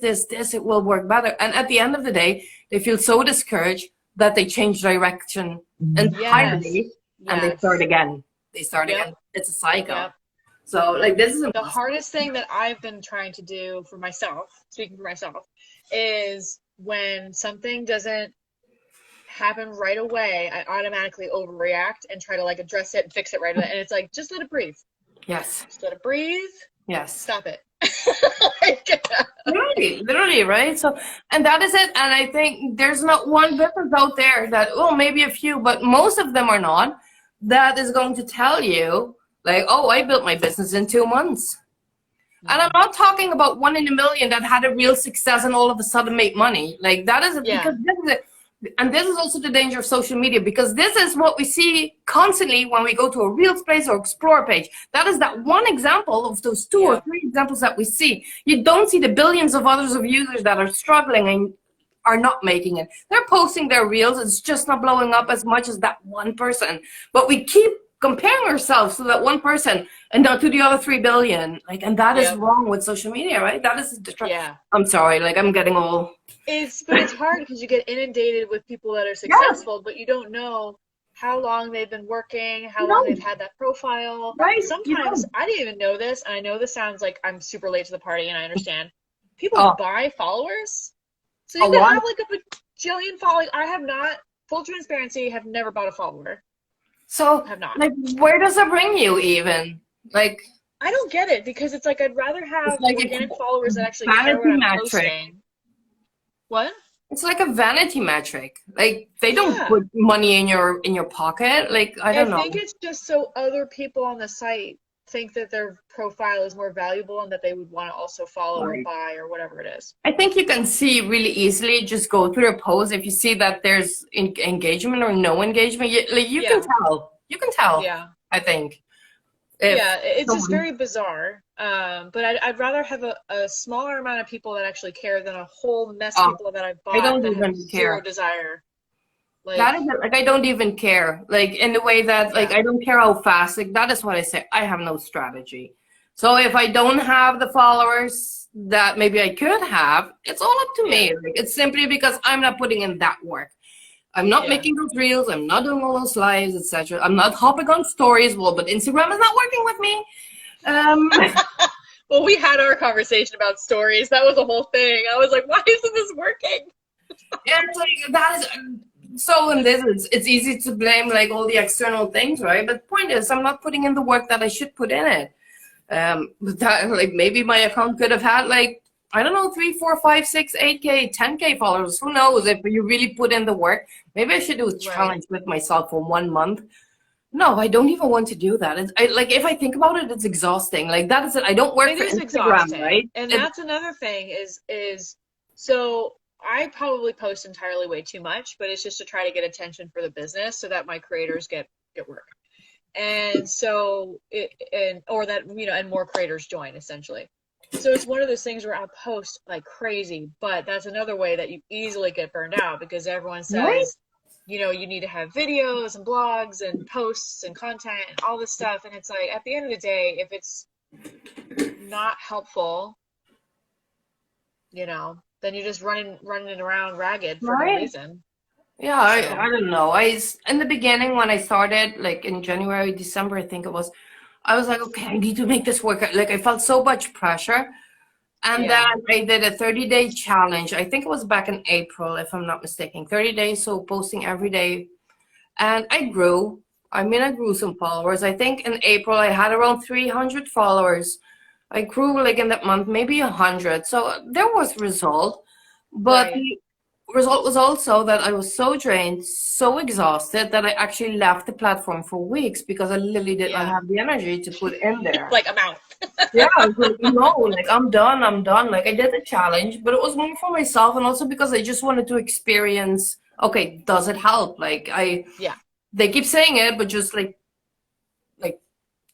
it will work better. And at the end of the day, they feel so discouraged that they change direction Yes. entirely and they start Yes. again. They start Yep. again. It's a cycle. Yep. So, like, this is The impossible. hardest thing that I've been trying to do for myself, speaking for myself, is when something doesn't happen right away, I automatically overreact and try to like address it and fix it right away. And it's like, just let it breathe. Yes. Just let it breathe. Yes. Stop it. Like, Literally, right? So, and that is it. And I think there's not one business out there that, well, maybe a few, but most of them are not, that is going to tell you, like, oh, I built my business in 2 months. And I'm mhm. not talking about one in a million that had a real success and all of a sudden made money. Like, that is because Yeah. this is it. And this is also the danger of social media, because this is what we see constantly when we go to a Reels page or Explore page. That is that one example of those two or Yep. three examples that we see. You don't see the billions of others of users that are struggling and are not making it. They're posting their Reels. It's just not blowing up as much as that one person. But we keep comparing ourselves to that one person and not to the other 3 billion. Like, and that is Yep. wrong with social media, right? That is Yeah. I'm sorry, like I'm getting all But it's hard because you get inundated with people that are yes, successful, but you don't know how long they've been working, how long they've no, had that profile. right? You Sometimes don't. I didn't even know this, and I know this sounds like I'm super late to the party, and I understand. People Oh, buy followers, so a you could lot. have like a bajillion following. I have not, full transparency, have never bought a follower. So, Have not. like, where does it bring you even? Like, I don't get it because it's like I'd rather it's have like organic followers that actually care vanity what I'm metric. posting. What? It's like a vanity metric. Like, they don't Yeah. put money in your pocket. Like, I I don't think know. it's just so other people on the site think that their profile is more valuable and that they would want to also follow or Right. buy or whatever it is. I think you can see really easily, just go through a post. If you see that there's engagement or no engagement, you can Yeah, tell. You can tell, yeah, I think. If yeah. It's just someone, very bizarre. But I'd rather have a smaller amount of people that actually care than a whole mess of oh, people that I've I bought don't that have even zero care. desire. That Like, is it. Like, I don't even care. Like, in the way that, like, yeah, I don't care how fast. Like, that is what I say. I have no strategy. So if I don't have the followers that maybe I could have, it's all up to yeah, me. Like, it's simply because I'm not putting in that work. I'm not yeah. making those reels. I'm not doing all those lives, etc. I'm not hopping on stories. Well, but Instagram is not working with me. Um, Well, we had our conversation about stories. That was the whole thing. I was like, why isn't this working? and it's like that is So in this, it's easy to blame like all the external things, right? But the point is, I'm not putting in the work that I should put in it. But that, like, maybe my account could have had like, I don't know, 3, 4, 5, 6, 8K, 10K followers. Who knows if you really put in the work? Maybe I should do a challenge with myself for 1 month. No, I don't even want to do that. Like, if I think about it, it's exhausting. Like, that is it. I don't work for Instagram, exhausting. right? And that's another thing is so I probably post entirely way too much, but it's just to try to get attention for the business so that my creators get work. And so or that, and more creators join essentially. So it's one of those things where I post like crazy, but that's another way that you easily get burned out because everyone says, Right? you need to have videos and blogs and posts and content and all this stuff. And it's like, at the end of the day, if it's not helpful, then you're just running around ragged for no reason. Yeah, I don't know. In the beginning when I started, like in January, December, I think it was, I was like, okay, I need to make this work. Like I felt so much pressure. And then I did a 30-day challenge. I think it was back in April, if I'm not mistaken. 30 days, so posting every day. And I grew. I grew some followers. I think in April I had around 300 followers. I grew like in that month, maybe 100. So there was result. But the result was also that I was so drained, so exhausted that I actually left the platform for weeks because I literally did not have the energy to put in there. Like, I'm out. Yeah, I was like, no, like I'm done. Like I did the challenge, but it was more for myself and also because I just wanted to experience, okay, does it help? Like they keep saying it, but just like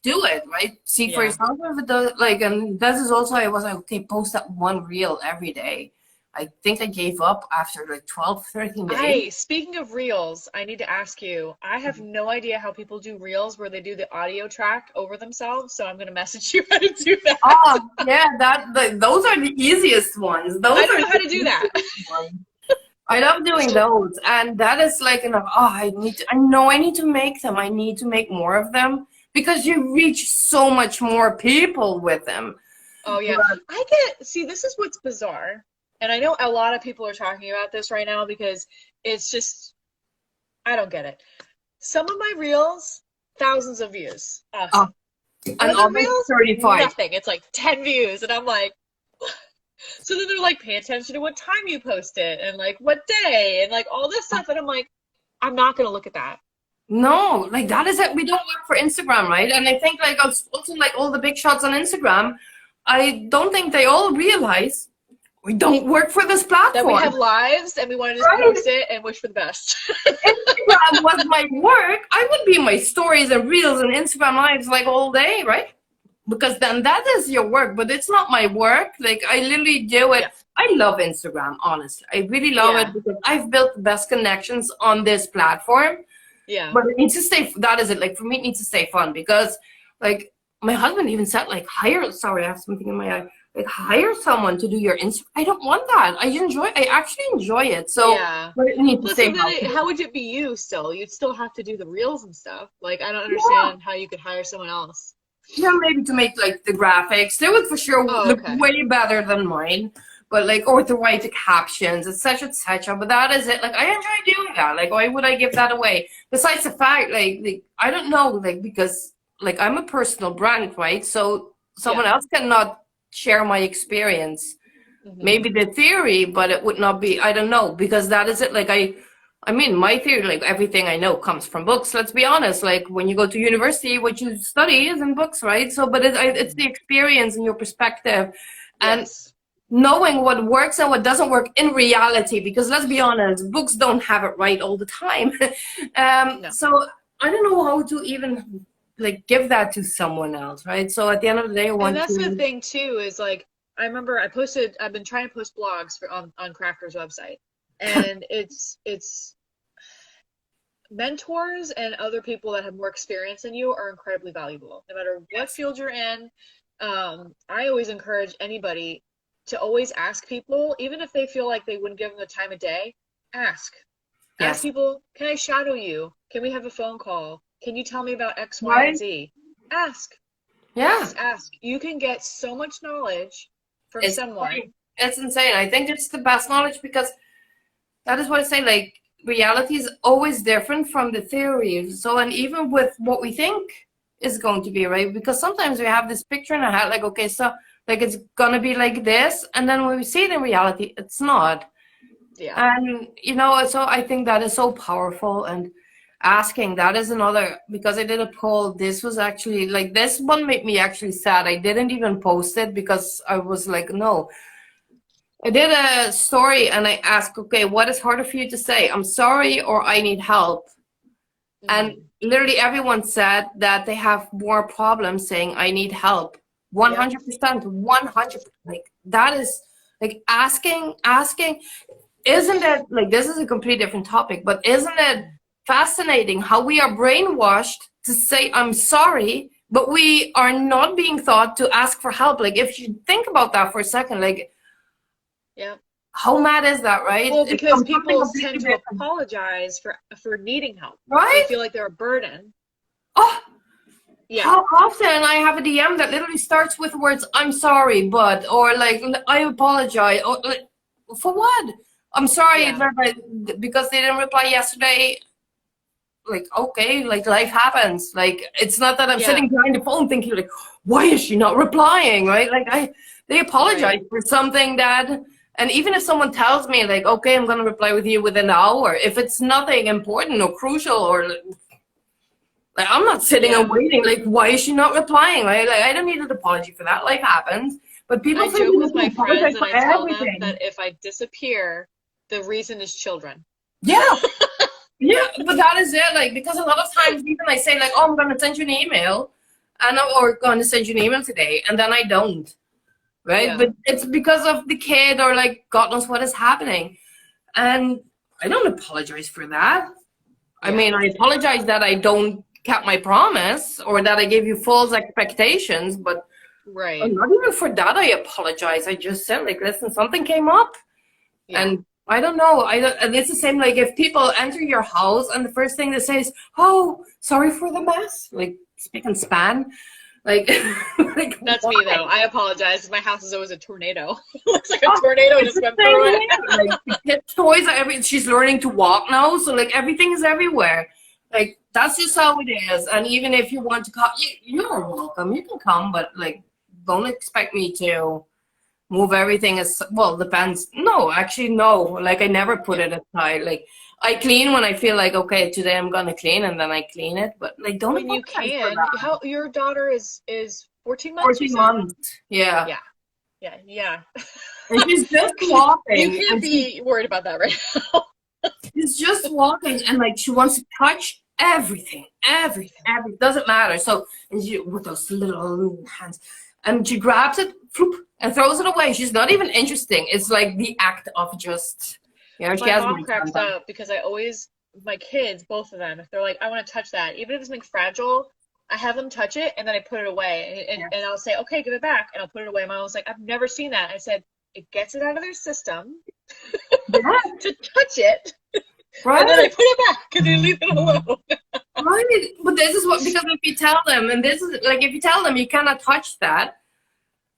do it, right? See for yourself if it does. Like, and this is also, I was like, okay, post that one reel every day. I think I gave up after like 12, 13 days. Speaking of reels, I need to ask you, I have no idea how people do reels where they do the audio track over themselves, so I'm going to message you how to do that. Oh, yeah, those are the easiest ones. I don't know how to do that. I love doing those, and that is like, I know I need to make them. I need to make more of them because you reach so much more people with them. Oh, yeah. See, this is what's bizarre. And I know a lot of people are talking about this right now because it's just, I don't get it. Some of my reels, thousands of views. Awesome. And all reels, 35. Nothing. It's like 10 views. And I'm like, so then they're like, pay attention to what time you post it and like what day and like all this stuff. And I'm like, I'm not going to look at that. No, like that is it. We don't work for Instagram, right? And I think like also like all the big shots on Instagram, I don't think they all realize we don't work for this platform. That we have lives and we want to just post it and wish for the best. If Instagram was my work, I would be in my stories and reels and Instagram lives like all day, right? Because then that is your work, but it's not my work. Like I literally do it. Yeah. I love Instagram, honestly. I really love it because I've built the best connections on this platform. Yeah. But it needs to stay, that is it. Like for me, it needs to stay fun because like my husband even said like sorry, I have something in my eye. Like hire someone to do your Instagram. I don't want that. I actually enjoy it. So but it needs to stay healthy. How would it be you still? You'd still have to do the reels and stuff. Like I don't understand how you could hire someone else. Yeah, maybe to make like the graphics. They would for sure look way better than mine. But like, or to write the captions, etc., etc. But that is it. Like, I enjoy doing that. Like, why would I give that away? Besides the fact, like I don't know, like because like I'm a personal brand, right? So someone else cannot share my experience. Maybe the theory, but it would not be. I don't know because that is it. Like I mean, my theory, like everything I know comes from books. Let's be honest. Like when you go to university, what you study is in books, right? So, but it's the experience and your perspective, and knowing what works and what doesn't work in reality. Because let's be honest, books don't have it right all the time. So I don't know how to even like give that to someone else, right? So at the end of the day, and that's the thing too is like I remember I've been trying to post blogs on Crafter's website. And it's mentors and other people that have more experience than you are incredibly valuable, no matter what field you're in. I always encourage anybody to always ask people, even if they feel like they wouldn't give them the time of day, ask people, can I shadow you? Can we have a phone call? Can you tell me about X, Y, and Z? Ask. Ask. You can get so much knowledge from someone. It's insane. I think it's the best knowledge because that is what I say, like, reality is always different from the theory. So, and even with what we think is going to be, right? Because sometimes we have this picture in our head, like, okay, so like it's gonna be like this, and then when we see it in reality, it's not. Yeah. And so I think that is so powerful. And asking, that is another, because I did a poll. This was actually like, this one made me actually sad. I didn't even post it because I was like, no. I did a story and I asked, okay, what is harder for you to say? I'm sorry or I need help? And literally everyone said that they have more problems saying I need help. 100%, 100%. Like that is like asking, isn't it, like, this is a completely different topic, but isn't it fascinating how we are brainwashed to say I'm sorry, but we are not being taught to ask for help? Like, if you think about that for a second, like, yeah, how mad is that, right? well, because people tend to apologize for needing help, right? They feel like they're a burden. Oh, yeah. How often I have a DM that literally starts with words, I'm sorry, but, or like, I apologize, or like, for what? I'm sorry because they didn't reply yesterday. Like, okay, like, life happens. Like, it's not that I'm sitting behind the phone thinking like, why is she not replying, right? Like, they apologize for something that, and even if someone tells me like, okay, I'm gonna reply with you within an hour, if it's nothing important or crucial, or like, I'm not sitting and waiting. Like, why is she not replying? Right? Like, I don't need an apology for that. Life happens. But people joke with my friends and I tell them that if I disappear, the reason is children. Yeah. Yeah, but that is it. Like, because a lot of times even I say like, oh, I'm gonna send you an email, or going to send you an email today, and then I don't. Right? Yeah. But it's because of the kid, or like God knows what is happening. And I don't apologize for that. I mean, I apologize that I don't kept my promise, or that I gave you false expectations, but not even for that I apologize. I just said like, listen, something came up, and I don't know. And it's the same, like, if people enter your house and the first thing they say is, oh, sorry for the mess, like, speaking span, like, like, that's me though. I apologize. My house is always a tornado. It looks like a tornado just went through it. Like, toys, she's learning to walk now, so like everything is everywhere. Like, that's just how it is. And even if you want to come, you're welcome. You can come, but like, don't expect me to move everything as well. Depends. No, actually, no. Like, I never put it aside. Like, I clean when I feel like, okay, today I'm gonna clean, and then I clean it. But like, don't. When you can. How your daughter is 14 months. 14 months. Yeah. Yeah. And she's just walking. You can't be worried about that right now. She's just walking, and like, she wants to touch everything. Doesn't matter. So, and she, with those little hands, and she grabs it, and throws it away. She's not even interesting. It's like the act of just, she my mom cracks up because my kids, both of them, if they're like, I want to touch that, even if it's something fragile, I have them touch it and then I put it away, and I'll say, okay, give it back, and I'll put it away. My mom's like, I've never seen that. I said, it gets it out of their system to touch it. Right. And then I put it back because they leave it alone. Right. But this is what, because if you tell them, and this is like, if you tell them you cannot touch that,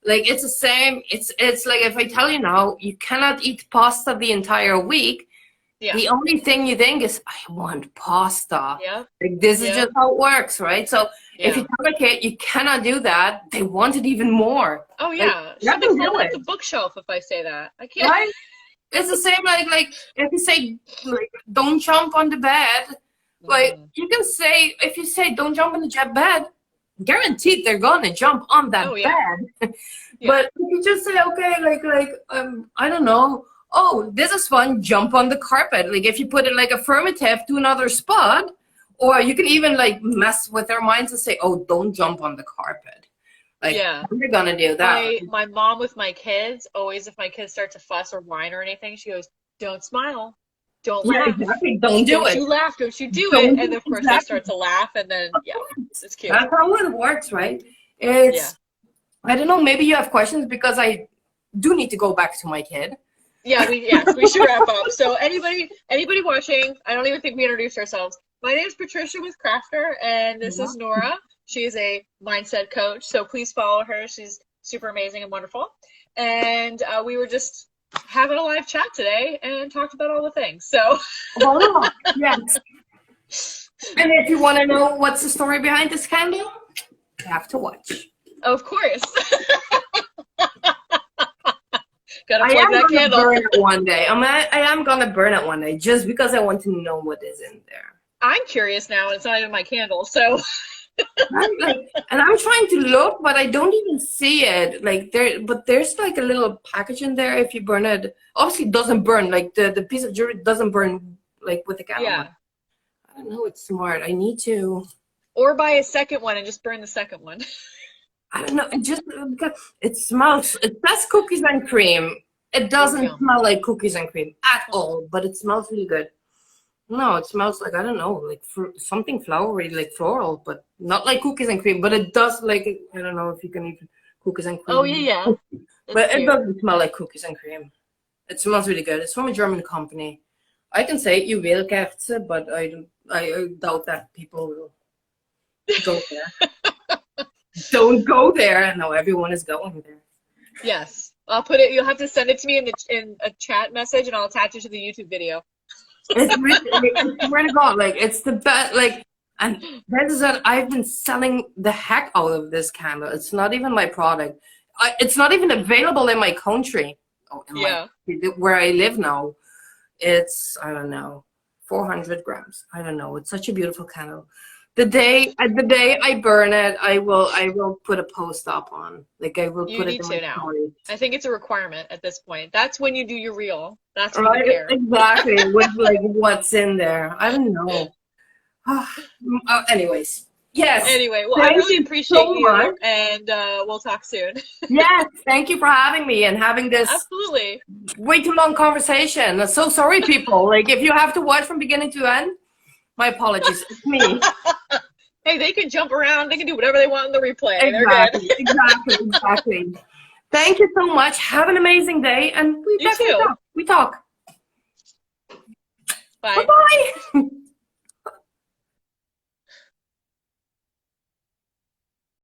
like, it's the same. It's like, if I tell you now, you cannot eat pasta the entire week. The only thing you think is, I want pasta. Like, this is just how it works, right? So if you tell a kid you cannot do that, they want it even more. Oh yeah, like, should be called the bookshelf if I say that. I can't. Right? It's the same, like if you say, like, don't jump on the bed, like, you can say, if you say don't jump on the bed, guaranteed they're gonna jump on that bed. But if you just say, okay, like I don't know, oh, this is fun, jump on the carpet. Like, if you put it like affirmative to another spot, or you can even like mess with their minds and say, oh, don't jump on the carpet. Like, we're gonna do that. My mom with my kids, always, if my kids start to fuss or whine or anything, she goes, don't smile, don't laugh. Exactly. Don't do it. Don't you laugh, don't you do it. And of course they start to laugh, and then it's cute. That's how it works, right? It's I don't know, maybe you have questions, because I do need to go back to my kid. We should wrap up. So anybody watching, I don't even think we introduced ourselves. My name is Patricia with Crafter, and this is Nora. She is a mindset coach, so please follow her. She's super amazing and wonderful. And we were just having a live chat today and talked about all the things. So, Oh, yes. And if you want to know what's the story behind this candle, you have to watch. of course. Gotta I plug am that gonna candle. burn it one day. I am gonna burn it one day just because I want to know what is in there. I'm curious now, and it's not even my candle. So, And I'm trying to look, but I don't even see it. Like there's like a little package in there. If you burn it, obviously it doesn't burn. Like the piece of jewelry doesn't burn like with the candle. yeah. I don't know. It's smart. I need to. Or buy a second one and just burn the second one. I don't know. It smells. It says cookies and cream. It doesn't smell like cookies and cream at all, but it smells really good. No, it smells like, I don't know, like something flowery, like floral, but not like cookies and cream. But it does like, I don't know if you can even cookies and cream. Oh yeah. But it doesn't smell like cookies and cream. It smells really good. It's from a German company. I can say KRFTR, but I doubt that people will go there. Don't go there. No, everyone is going there. Yes. I'll put it, you'll have to send it to me in a chat message and I'll attach it to the YouTube video. It's really, I swear to God, like it's the best, like, and that is that I've been selling the heck out of this candle. It's not even my product. It's not even available in my country. Where I live now. It's, I don't know, 400 grams. I don't know. It's such a beautiful candle. The day I burn it, I will put a post up on. Like I will put it in my story. I think it's a requirement at this point. That's when you do your reel. That's when right, you care. exactly. With like what's in there. I don't know. Anyways, yes. Anyway, well, I really appreciate you, and we'll talk soon. Yes, thank you for having me and having this absolutely way too long conversation. I'm so sorry, people. Like if you have to watch from beginning to end, my apologies. It's me. Hey, they can jump around. They can do whatever they want in the replay. Exactly. Exactly. Thank you so much. Have an amazing day, and we talk. Bye. Bye-bye.